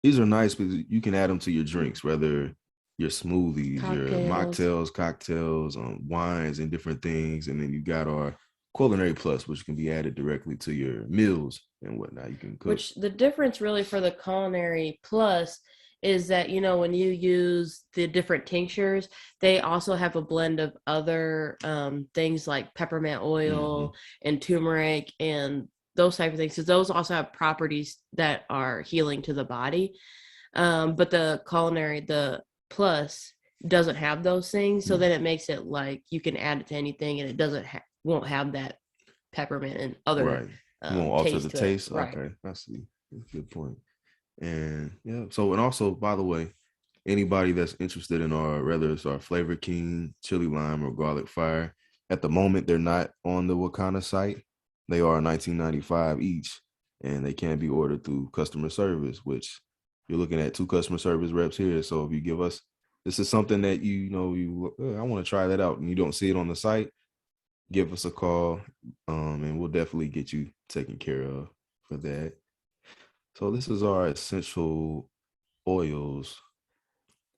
These are nice because you can add them to your drinks, whether your smoothies, your mocktails, cocktails, wines, and different things. And then you got our Culinary Plus, which can be added directly to your meals and whatnot. You can cook.
Which the difference really for the Culinary Plus is that, you know, when you use the different tinctures, they also have a blend of other things like peppermint oil and turmeric and those type of things. So those also have properties that are healing to the body. But the Culinary, the Plus, doesn't have those things. So then it makes it like you can add it to anything, and it doesn't won't have that peppermint and other
right. You won't alter the taste.
Right.
Okay, I see. That's a good point. And yeah, so, and also, by the way, anybody that's interested in whether it's our Flavor King, Chili Lime, or Garlic Fire, at the moment they're not on the Wakana site. They are $19.95 each, and they can be ordered through customer service, which you're looking at 2 customer service reps here. So if you give us, this is something that I want to try that out, and you don't see it on the site, give us a call, and we'll definitely get you taken care of for that. So this is our essential oils.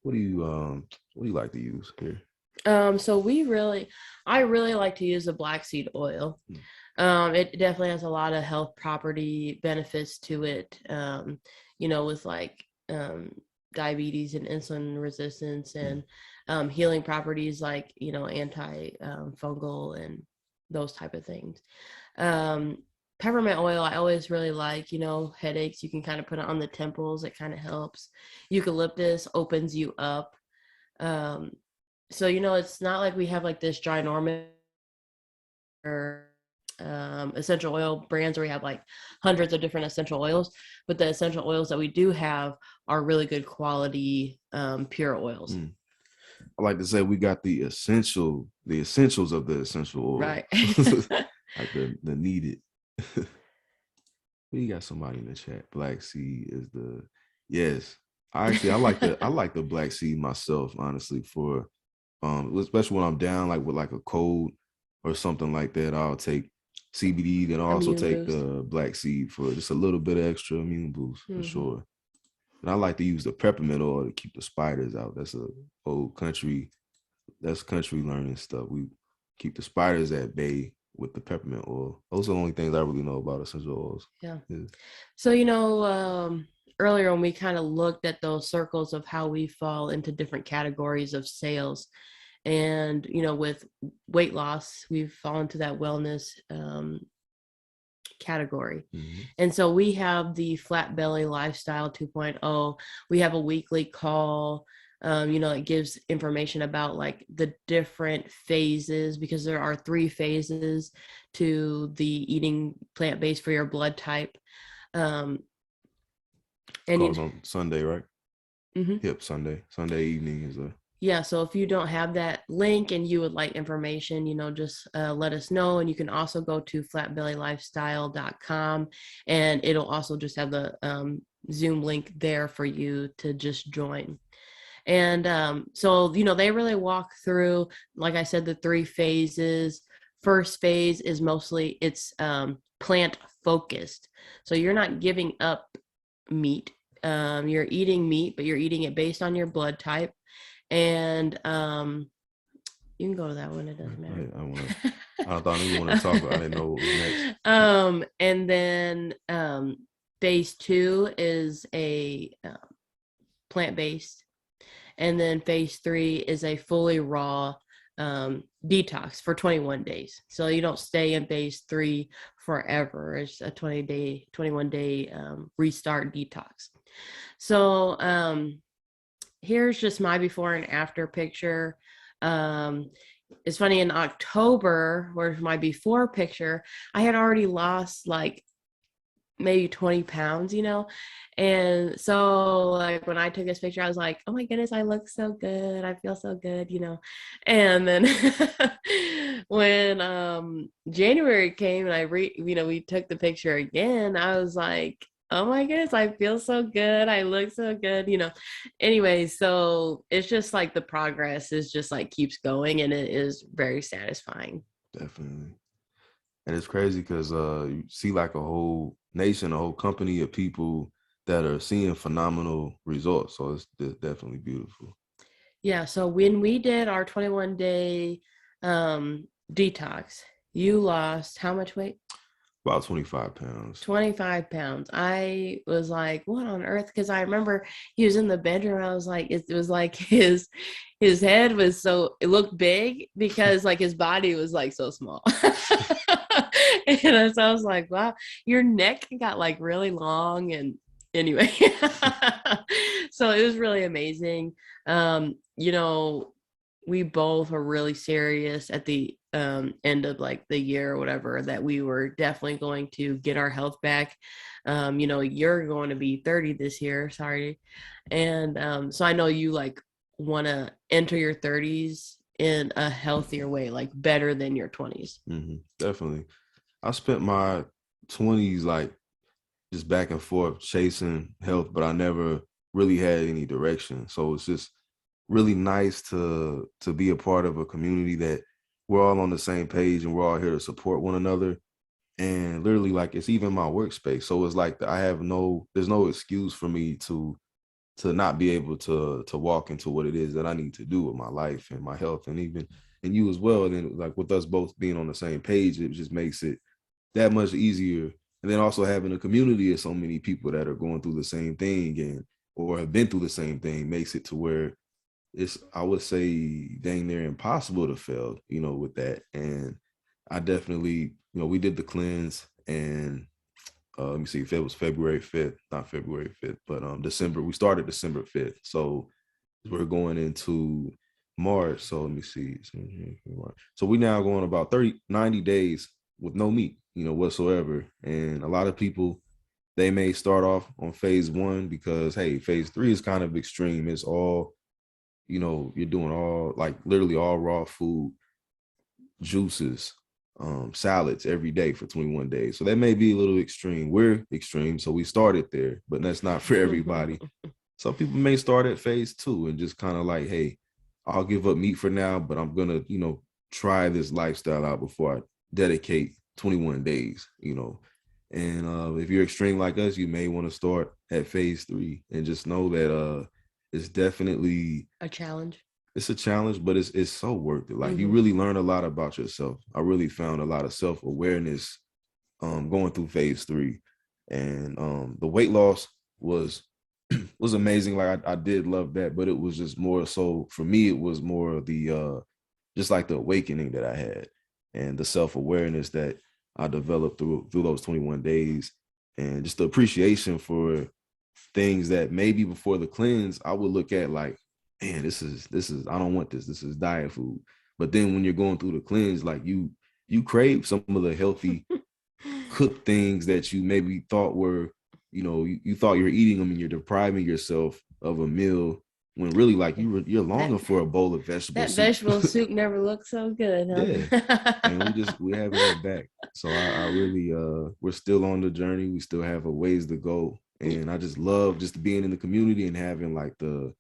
What do you like to use here?
So I really like to use the black seed oil. It definitely has a lot of health property benefits to it. You know, with like diabetes and insulin resistance, and healing properties like, you know, anti-fungal and those type of things. Peppermint oil, I always really like, you know, headaches. You can kind of put it on the temples. It kind of helps. Eucalyptus opens you up. So, you know, it's not like we have like this ginormous essential oil brands where we have like hundreds of different essential oils, but the essential oils that we do have are really good quality, pure oils.
I like to say we got the essentials of the essential oil.
Right.
Like the needed. We got somebody in the chat. Black seed is the yes. I like the black seed myself, honestly, for especially when I'm down like with like a cold or something like that. I'll take CBD, then I'll also
Immune
take
boost.
the black seed for just a little bit of extra immune boost for
Mhm.
sure. And I like to use the peppermint oil to keep the spiders out. That's a old country. That's country learning stuff. We keep the spiders at bay with the peppermint oil. Those are the only things I really know about essential oils.
Yeah.
Yeah.
So, earlier when we kind of looked at those circles of how we fall into different categories of sales, and, with weight loss, we fall into that wellness category.
Mhm.
And so we have the Flat Belly Lifestyle 2.0. We have a weekly call, that gives information about like the different phases, because there are 3 phases to the eating plant-based for your blood type. And
Calls on Sunday, right?
Mm-hmm.
Yep, Sunday evening is
Yeah, so if you don't have that link and you would like information, just let us know. And you can also go to flatbellylifestyle.com, and it'll also just have the Zoom link there for you to just join. And so, they really walk through, like I said, the 3 phases. First phase is mostly it's plant focused. So you're not giving up meat. You're eating meat, but you're eating it based on your blood type. And you can go to that one. It doesn't matter.
I thought you want to talk about. I didn't know what was next.
And then phase 2 is a plant-based, and then phase 3 is a fully raw detox for 21 days. So you don't stay in phase 3 forever. It's a 21-day restart detox. So here's just my before and after picture. It's funny, in October, where's my before picture, I had already lost like maybe 20 pounds, and so like when I took this picture, I was like, oh my goodness, I look so good, I feel so good, and then when January came and we took the picture again, I was like, oh my goodness, I feel so good, I look so good, anyway. So it's just like the progress is just like keeps going, and it is very satisfying.
Definitely. And it's crazy because you see like a whole nation, a whole company of people that are seeing phenomenal results. So it's definitely beautiful.
Yeah. So when we did our 21-day detox, you lost how much weight?
About 25 pounds.
25 pounds. I was like, what on earth? Because I remember he was in the bedroom. I was like, it was like his head was it looked big because like his body was like so small. And so I was like, wow, your neck got like really long. And anyway, so it was really amazing. We both were really serious at the end of like the year or whatever, that we were definitely going to get our health back. You're going to be 30 this year, sorry. And so I know you like want to enter your 30s in a healthier way, like better than your 20s.
Mm-hmm. Definitely. I spent my 20s like just back and forth chasing health, but I never really had any direction. So it's just really nice to be a part of a community that we're all on the same page and we're all here to support one another. And literally, like, it's even my workspace. So it's like there's no excuse for me to not be able to walk into what it is that I need to do with my life and my health, and you as well. And then like with us both being on the same page, it just makes it that much easier. And then also having a community of so many people that are going through the same thing or have been through the same thing makes it to where it's, I would say, dang near impossible to fail, with that. And I definitely, we did the cleanse, and let me see if it was February 5th, not February 5th, but December, we started December 5th. So we're going into March. So let me see. So we now going about 90 days with no meat, whatsoever. And a lot of people, they may start off on phase 1 because, hey, phase 3 is kind of extreme. It's all, you're doing all, like literally all raw food, juices, salads every day for 21 days. So that may be a little extreme. We're extreme, so we started there, but that's not for everybody. Some people may start at phase 2 and just kind of like, hey, I'll give up meat for now, but I'm gonna, try this lifestyle out before I dedicate 21 days, And if you're extreme like us, you may want to start at phase 3 and just know that it's definitely
a challenge.
It's a challenge, but it's so worth it. Like you really learn a lot about yourself. I really found a lot of self-awareness going through phase 3. And the weight loss was amazing. Like I did love that, but it was just more so for me, it was more of the just like the awakening that I had and the self-awareness that I developed through those 21 days, and just the appreciation for things that maybe before the cleanse I would look at like, man, this is I don't want this. This is diet food. But then when you're going through the cleanse, like you crave some of the healthy cooked things that you maybe thought were, you thought you were eating them, and you're depriving yourself of a meal when really like you're longing for a bowl of vegetable soup.
That vegetable soup never looked so good, huh?
Yeah. And we haven't had back. So I really we're still on the journey. We still have a ways to go. And I just love just being in the community and having like the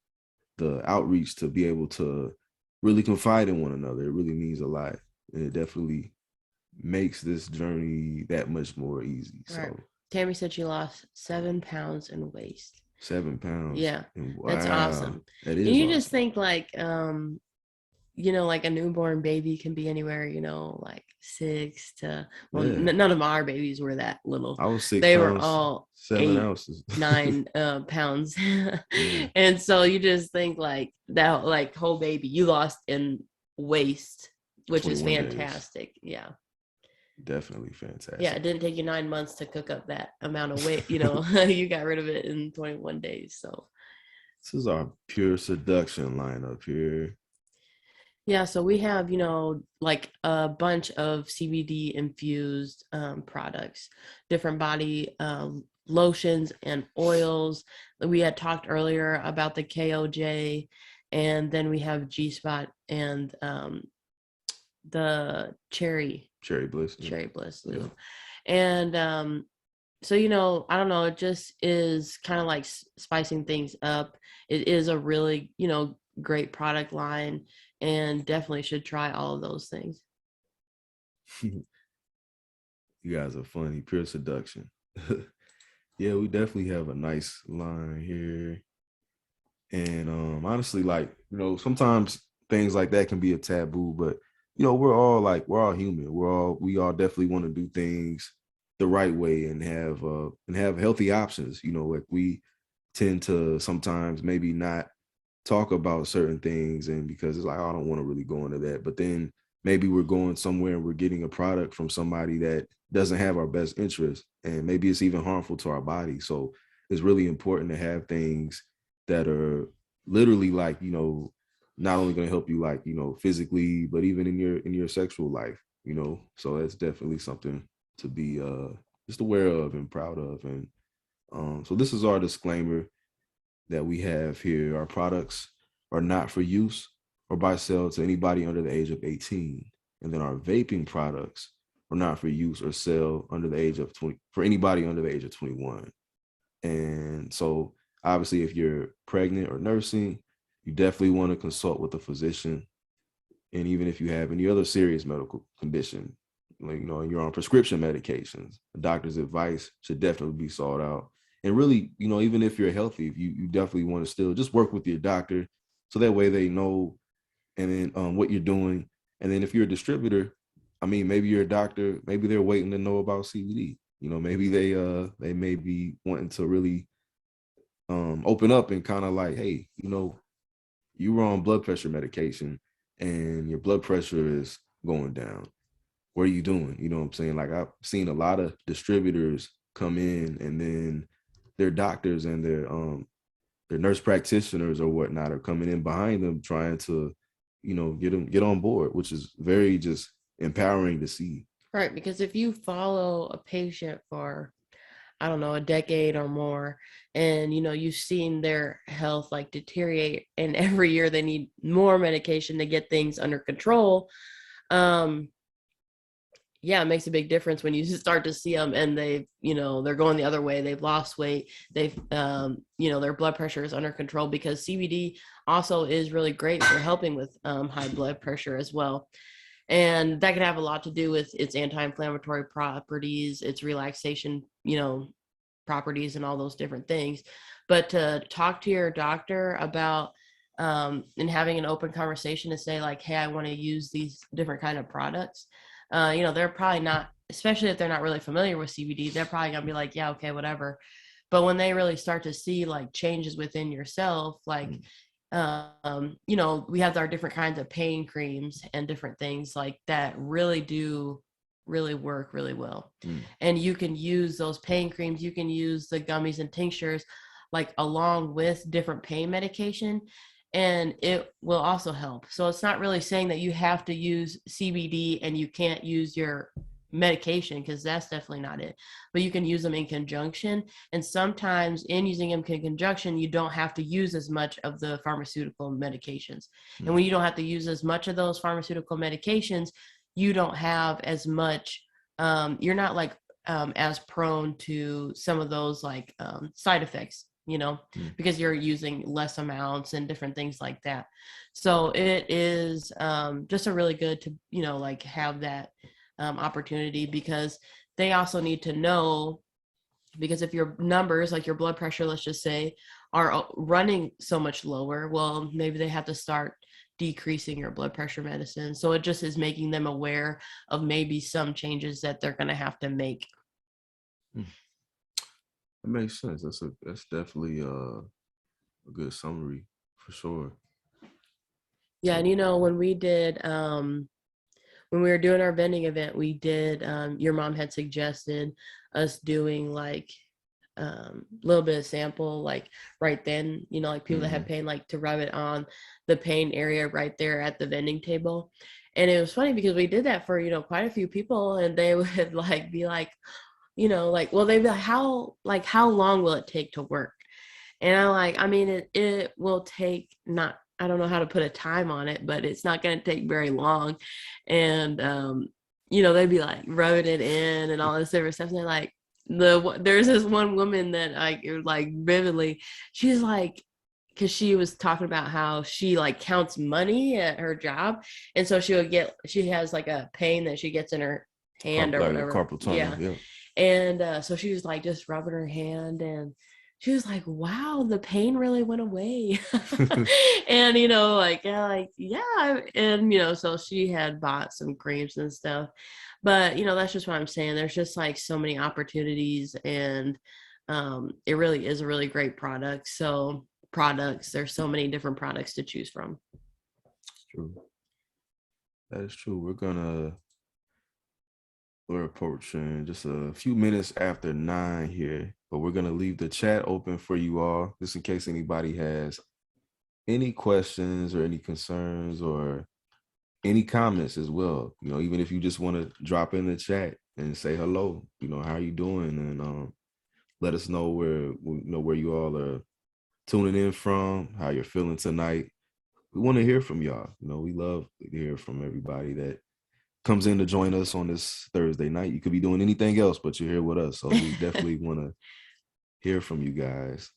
outreach to be able to really confide in one another. It really means a lot. And it definitely makes this journey that much more easy. Right. So
Tammy said she lost 7 pounds in waist.
7 pounds.
Yeah.
Wow.
That's awesome.
That is
and you
awesome.
just think like like a newborn baby can be anywhere, like 6 to none of our babies were that little.
I was 6
they
pounds,
were all
7 ounces
9 pounds. And so you just think like that, like whole baby you lost in waist, which is fantastic. Days. Yeah,
definitely fantastic.
Yeah, it didn't take you 9 months to cook up that amount of weight. You got rid of it in 21 days. So
this is our pure seduction lineup here.
Yeah, so we have, like a bunch of CBD infused products, different body lotions and oils. We had talked earlier about the KOJ, and then we have G-Spot and the Cherry Bliss. Yeah. And so, I don't know, it just is kind of like spicing things up. It is a really, great product line, and definitely should try all of those things.
You guys are funny. Pure seduction. Yeah, we definitely have a nice line here. And honestly, like, sometimes things like that can be a taboo, but we're all human. We all definitely want to do things the right way and have healthy options. Like we tend to sometimes maybe not talk about certain things, and because it's like, I don't want to really go into that, but then maybe we're going somewhere and we're getting a product from somebody that doesn't have our best interest, and maybe it's even harmful to our body. So it's really important to have things that are literally like, not only going to help you like, physically, but even in your sexual life, so that's definitely something to be just aware of and proud of. And so this is our disclaimer that we have here. Our products are not for use or by sale to anybody under the age of 18. And then our vaping products are not for use or sale under the age of 20 for anybody under the age of 21. And so obviously if you're pregnant or nursing, you definitely want to consult with a physician. And even if you have any other serious medical condition, like, you're on prescription medications, a doctor's advice should definitely be sought out. And really, even if you're healthy, you definitely want to still just work with your doctor, so that way they know, and then what you're doing. And then if you're a distributor, maybe you're a doctor, maybe they're waiting to know about CBD. Maybe they may be wanting to really open up and kind of like, hey, you were on blood pressure medication and your blood pressure is going down. What are you doing? You know what I'm saying? Like, I've seen a lot of distributors come in, and then their doctors and their nurse practitioners or whatnot are coming in behind them trying to, get on board, which is very just empowering to see.
Right, because if you follow a patient for, I don't know, a decade or more, and you've seen their health like deteriorate, and every year they need more medication to get things under control, yeah, it makes a big difference when you start to see them and they've, they're going the other way. They've lost weight. They've, their blood pressure is under control, because CBD also is really great for helping with high blood pressure as well. And that could have a lot to do with its anti-inflammatory properties, its relaxation, properties, and all those different things. But to talk to your doctor about and having an open conversation to say like, hey, I want to use these different kind of products. They're probably not, especially if they're not really familiar with CBD, they're probably gonna be like, yeah, okay, whatever. But when they really start to see like changes within yourself, like, we have our different kinds of pain creams and different things like that really do really work really well. And you can use those pain creams, you can use the gummies and tinctures like along with different pain medication, and it will also help. So it's not really saying that you have to use CBD and you can't use your medication, because that's definitely not it. But you can use them in conjunction. And sometimes in using them in conjunction, you don't have to use as much of the pharmaceutical medications. And when you don't have to use as much of those pharmaceutical medications, you don't have as much, you're not like as prone to some of those like side effects, because you're using less amounts and different things like that. So it is just a really good to, like have that opportunity, because they also need to know, because if your numbers, like your blood pressure, let's just say, are running so much lower, well, maybe they have to start decreasing your blood pressure medicine. So it just is making them aware of maybe some changes that they're going to have to make.
That makes sense. That's definitely a good summary for sure.
Yeah, and when we did when we were doing our vending event, we did your mom had suggested us doing like a little bit of sample like right then, like people that have pain, like to rub it on the pain area right there at the vending table. And it was funny because we did that for quite a few people, and they would like be like, well, they'd be like, how long will it take to work? And I mean, it will take, not, I don't know how to put a time on it, but it's not going to take very long. And, they'd be like rubbing it in and all this different stuff. And they're like, there's this one woman that I like vividly, she's like, because she was talking about how she like counts money at her job. And so she has like a pain that she gets in her hand or whatever.
Carpal tunnel, yeah.
And so she was like just rubbing her hand, and she was like, wow, the pain really went away. And yeah, and so she had bought some creams and stuff. But that's just what I'm saying, there's just like so many opportunities, and it really is a really great product. So there's so many different products to choose from.
It's true. That is true. We're approaching just a few minutes after 9 here, but we're going to leave the chat open for you all, just in case anybody has any questions or any concerns or any comments as well. Even if you just want to drop in the chat and say hello, how are you doing? And let us know where you all are tuning in from, how you're feeling tonight. We want to hear from y'all. We love to hear from everybody that comes in to join us on this Thursday night. You could be doing anything else, but you're here with us. So we definitely want to hear from you guys.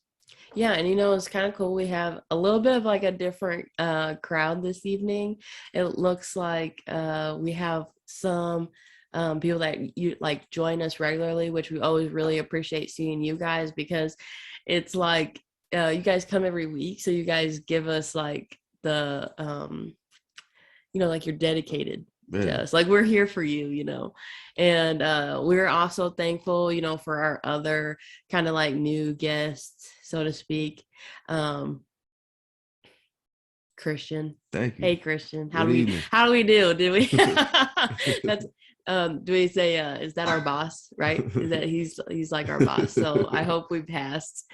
Yeah, and it's kind of cool. We have a little bit of like a different crowd this evening. It looks like we have some people that you like join us regularly, which we always really appreciate seeing you guys, because it's like you guys come every week, so you guys give us like the like you're dedicated to us, like we're here for you, and we're also thankful for our other kind of like new guests, so to speak. Christian,
thank you.
Hey Christian, how do we do? Did we that's do we say is that our boss, right? Is that he's like our boss, so I hope we passed.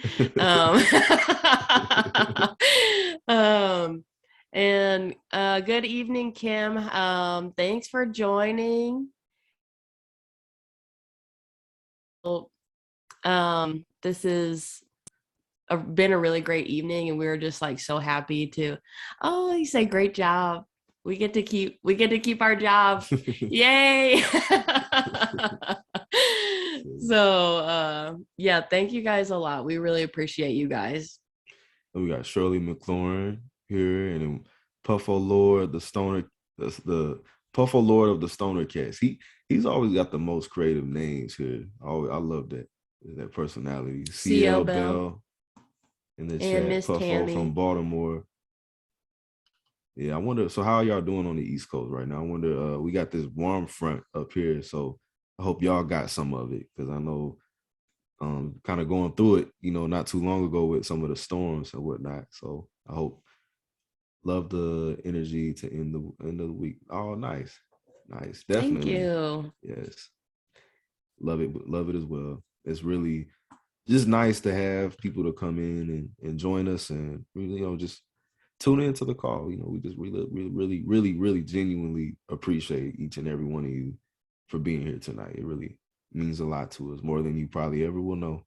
And good evening, Kim. Thanks for joining. This is been a really great evening, and we were just like so happy to, you say great job. We get to keep our job. Yay. So yeah, thank you guys a lot. We really appreciate you guys.
We got Shirley McLaurin here, and then Puffo Lord, the stoner, the Puffo Lord of the Stoner Cats. He's always got the most creative names here. I love that personality. CL Bell in the chat.
Miss
Puffo
Tammy
from Baltimore. Yeah, I wonder. So how y'all doing on the East Coast right now? I wonder. We got this warm front up here, so I hope y'all got some of it, because I know, kind of going through it, not too long ago with some of the storms and whatnot. So I hope. Love the energy to end the week. Oh, nice, definitely.
Thank you.
Yes, love it as well. It's really just nice to have people to come in and join us, and really, just tune into the call. We just really genuinely appreciate each and every one of you for being here tonight. It really means a lot to us, more than you probably ever will know.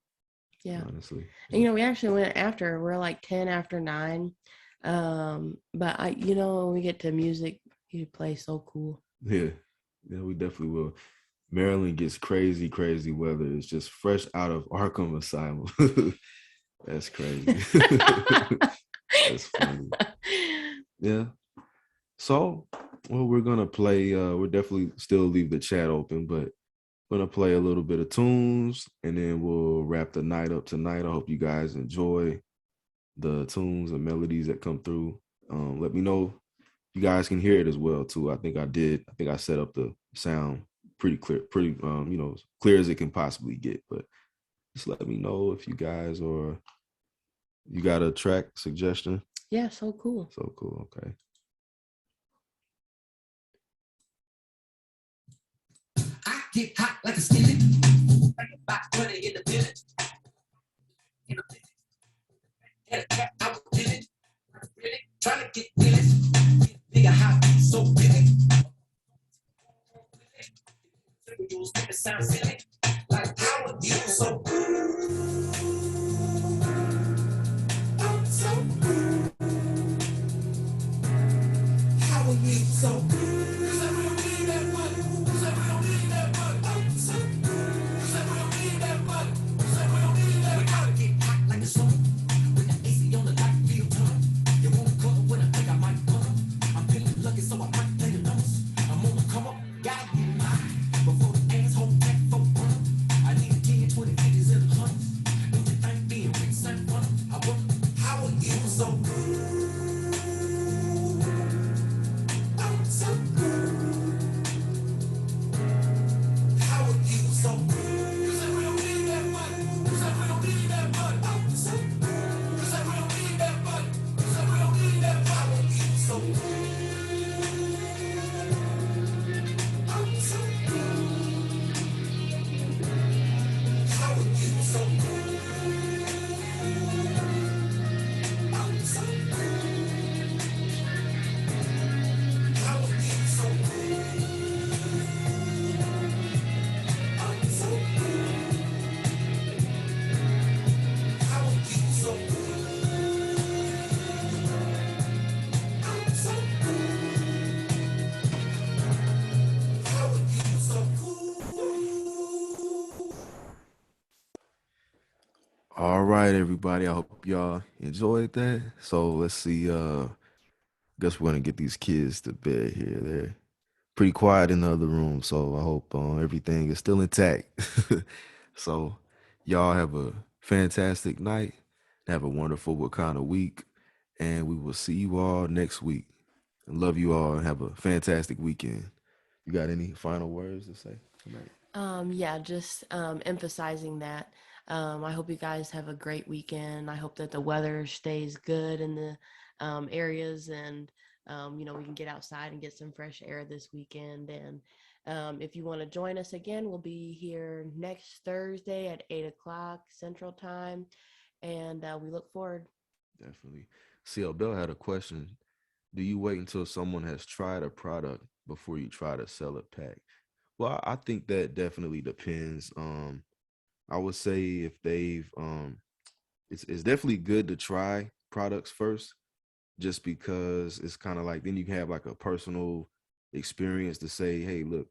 Yeah,
honestly.
And, we actually went after. We're like 10 after 9. But when we get to music, you play so cool.
Yeah, we definitely will. Maryland gets crazy weather. It's just fresh out of Arkham Asylum. That's crazy. That's funny. Yeah. So, well, we're gonna play. We'll definitely still leave the chat open, but we're gonna play a little bit of tunes, and then we'll wrap the night up tonight. I hope you guys enjoy the tunes and melodies that come through. Let me know if you guys can hear it as well too. I think I set up the sound pretty clear, clear as it can possibly get. But just let me know if you guys, or you got a track suggestion.
Yeah, so cool.
Okay.
I get hot like a skillet. Back running in the village. I was feeling, really trying to get feeling. Bigger hot, so big. You make it sound silly. Like how are you so good? I'm so good. How are you so good? Cause I don't need that money. Cause I don't need that money. I'm so good. Cause I don't need that money. Cause I don't need that money. I get hot like a summer. With the AC on the light, feel ton. You won't come when I think I might come. I'm feeling lucky, so I might play the numbers. I'm on the come up, gotta get mine. Before the asshole back for fun. I need a 10, 20, 50s, and 100s. Don't you think being rich ain't fun? I wonder, how are you so good? I'm so good. How are you so good? Cause I don't need that money. Cause I don't need that money. I'm so good. Cause I don't need that money. Cause I don't need that money. How are you so good? I'm so good. How are you so good? I'm so good. How are you so good? I'm so good. How are you so good? I'm so good. How are you so good?
All right, everybody. I hope y'all enjoyed that. So let's see. Guess we're gonna get these kids to bed here. They're pretty quiet in the other room, so I hope everything is still intact. So y'all have a fantastic night. Have a wonderful Wakanda week, and we will see you all next week. I love you all, and have a fantastic weekend. You got any final words to say tonight?
Yeah, just emphasizing that. I hope you guys have a great weekend. I hope that the weather stays good in the areas, and we can get outside and get some fresh air this weekend. And if you want to join us again, we'll be here next Thursday at 8:00 Central Time, and we look forward.
Definitely. CL Bell had a question. Do you wait until someone has tried a product before you try to sell a pack? Well, I think that definitely depends. I would say if they've it's definitely good to try products first, just because it's kind of like then you can have like a personal experience to say, hey, look,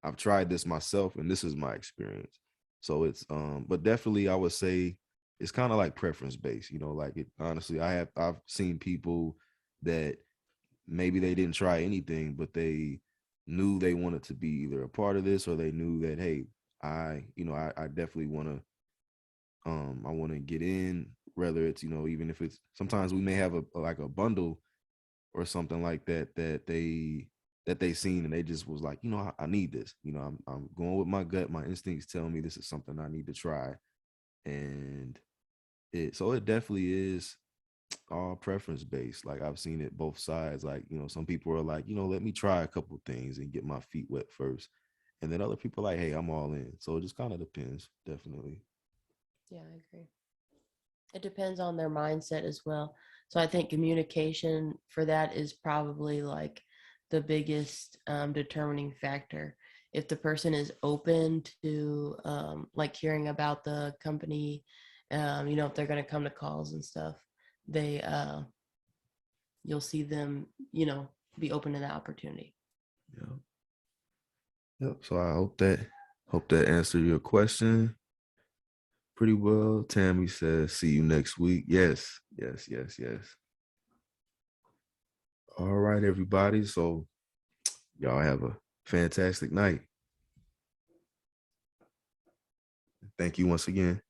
I've tried this myself and this is my experience. So it's but definitely I would say it's kind of like preference based, like it honestly, I've seen people that maybe they didn't try anything, but they knew they wanted to be either a part of this, or they knew that, hey, I definitely want to I want to get in, whether it's, even if it's sometimes we may have like a bundle or something like that that they seen and they just was like, I need this. I'm going with my gut. My instincts tell me this is something I need to try. And it definitely is all preference based. Like I've seen it both sides. Like, some people are like, let me try a couple things and get my feet wet first. And then other people are like, hey, I'm all in. So it just kind of depends, definitely.
Yeah, I agree. It depends on their mindset as well. So I think communication for that is probably like the biggest determining factor. If the person is open to like hearing about the company, if they're going to come to calls and stuff, they you'll see them, be open to that opportunity.
Yeah. Yep. So I hope that answered your question pretty well. Tammy says, see you next week. Yes. All right, everybody. So y'all have a fantastic night. Thank you once again.